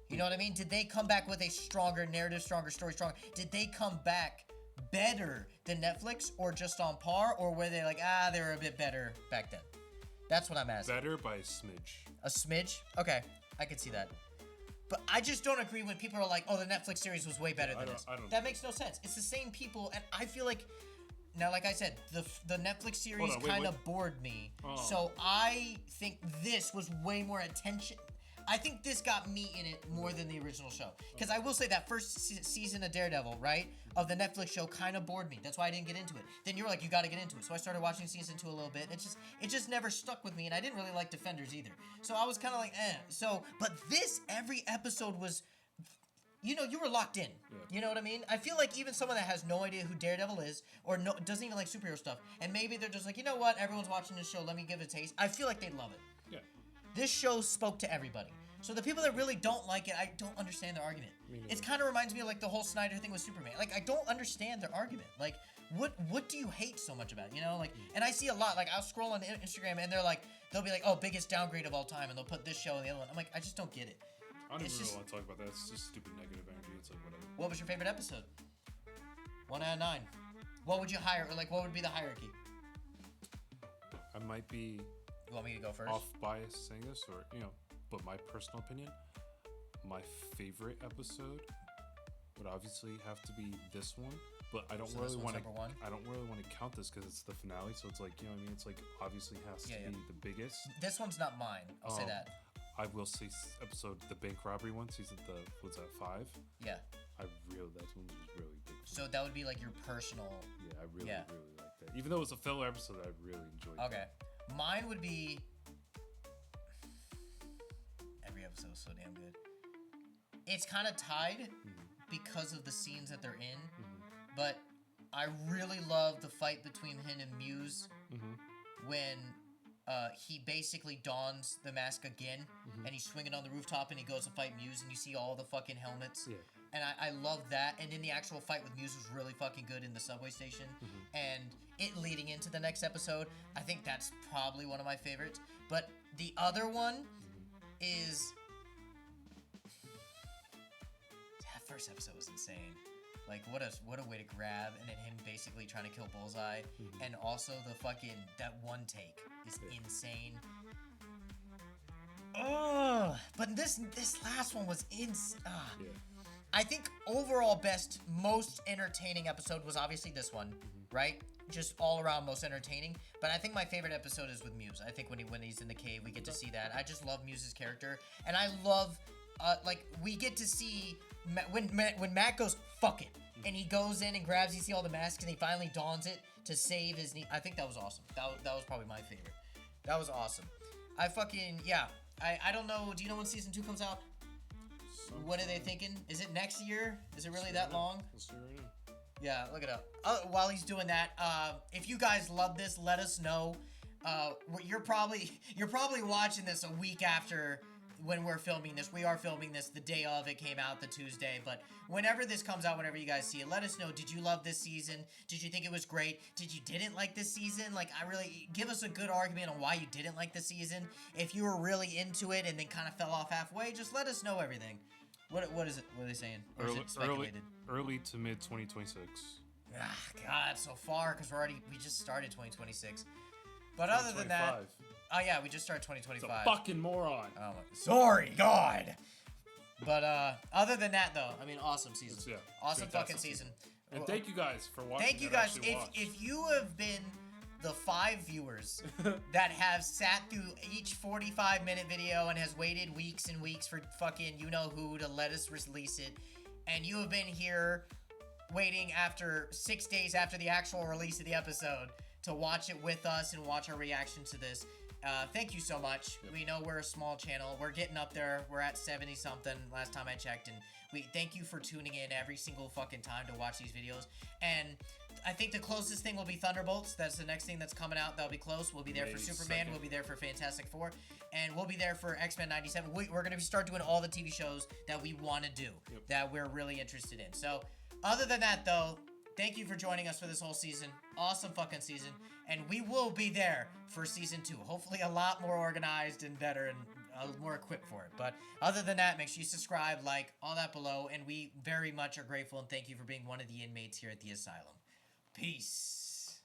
[SPEAKER 1] You know what I mean? Did they come back with a stronger narrative, stronger story, stronger? Did they come back better than Netflix, or just on par? Or were they like, they were a bit better back then? That's what I'm asking.
[SPEAKER 2] Better by a smidge.
[SPEAKER 1] A smidge? Okay, I could see that. But I just don't agree when people are like, oh, the Netflix series was way better than this. That makes no sense. It's the same people, and I feel like, now, like I said, the Netflix series kind of bored me. Oh. So I think this was way more attention. I think this got me in it more than the original show. Because I will say that first season of Daredevil, right, of the Netflix show kind of bored me. That's why I didn't get into it. Then you were like, you got to get into it. So I started watching season 2 a little bit. It just never stuck with me, and I didn't really like Defenders either. So I was kind of like, So, but this, every episode was, you were locked in. Yeah. You know what I mean? I feel like even someone that has no idea who Daredevil is, or doesn't even like superhero stuff, and maybe they're just like, you know what, everyone's watching this show, let me give it a taste. I feel like they'd love it.
[SPEAKER 2] Yeah.
[SPEAKER 1] This show spoke to everybody. So the people that really don't like it, I don't understand their argument. It kind of reminds me of like the whole Snyder thing with Superman. Like I don't understand their argument. Like what do you hate so much about it? You know, like, and I see a lot. Like I'll scroll on Instagram and they'll be like, oh, biggest downgrade of all time, and they'll put this show and the other one. I'm like, I just don't get it.
[SPEAKER 2] I don't even really want to talk about that. It's just stupid negative energy. It's like whatever.
[SPEAKER 1] What was your favorite episode? 1 out of 9. What would you hire, or like what would be the hierarchy?
[SPEAKER 2] I might be.
[SPEAKER 1] You want me to go first?
[SPEAKER 2] Off bias saying this, or but my personal opinion, my favorite episode would obviously have to be this one. But I don't really want to. I don't really want to count this because it's the finale. So it's like what I mean. It's like obviously has to be the biggest.
[SPEAKER 1] This one's not mine. I'll say that.
[SPEAKER 2] I will say episode the bank robbery one, season was that 5?
[SPEAKER 1] Yeah.
[SPEAKER 2] That one was really big.
[SPEAKER 1] So that would be like your personal.
[SPEAKER 2] Yeah, I really like that. Even though it was a filler episode, I really enjoyed.
[SPEAKER 1] Okay, mine would be. Every episode was so damn good. It's kind of tied because of the scenes that they're in, but I really love the fight between him and Muse when. He basically dons the mask again, and he's swinging on the rooftop, and he goes to fight Muse, and you see all the fucking helmets.
[SPEAKER 2] Yeah.
[SPEAKER 1] And I love that. And then the actual fight with Muse was really fucking good in the subway station. And it leading into the next episode, I think that's probably one of my favorites. But the other one is... That first episode was insane. Like, what a way to grab, and then him basically trying to kill Bullseye. And also that one take is insane. Oh, but this last one was insane. I think overall most entertaining episode was obviously this one, right? Just all around most entertaining. But I think my favorite episode is with Muse. I think when he's in the cave, we get to see that. I just love Muse's character, and I love we get to see when Matt goes fuck it, and he goes in and grabs. You see all the masks, and he finally dons it to save his knee. I think that was awesome. That was probably my favorite. That was awesome. I don't know. Do you know when season 2 comes out? What are they thinking? Is it next year? Is it really that long? Yeah, look it up. While he's doing that, if you guys love this, let us know. You're probably watching this a week after when we're filming this. We are filming this the day of it came out, the Tuesday. But whenever this comes out, whenever you guys see it, let us know. Did you love this season? Did you think it was great? Did you didn't like this season? Like, give us a good argument on why you didn't like the season. If you were really into it and then kind of fell off halfway, just let us know everything. What is it? What are they saying? Or is it speculated?
[SPEAKER 2] Early to mid 2026.
[SPEAKER 1] Ah, God, so far because we just started 2026. But other than that, oh yeah, we just started 2025.
[SPEAKER 2] It's a fucking moron.
[SPEAKER 1] Oh my, sorry, God. But other than that, though, I mean, awesome season. Awesome fucking season.
[SPEAKER 2] And thank you guys for watching.
[SPEAKER 1] Thank you guys. If you have been the 5 viewers that have sat through each 45-minute video and has waited weeks and weeks for fucking you-know-who to let us release it, and you have been here waiting after 6 days after the actual release of the episode to watch it with us and watch our reaction to this, thank you so much. We know we're a small channel. We're getting up there. We're at 70-something last time I checked, and we thank you for tuning in every single fucking time to watch these videos. And I think the closest thing will be Thunderbolts. That's the next thing that's coming out. That'll be close. We'll be there for Superman. We'll be there for Fantastic Four. And we'll be there for X-Men 97. We're going to start doing all the TV shows that we want to do, that we're really interested in. So, other than that, though, thank you for joining us for this whole season. Awesome fucking season. And we will be there for season 2. Hopefully a lot more organized and better and more equipped for it. But other than that, make sure you subscribe, like, all that below. And we very much are grateful and thank you for being one of the inmates here at the Asylum. Peace.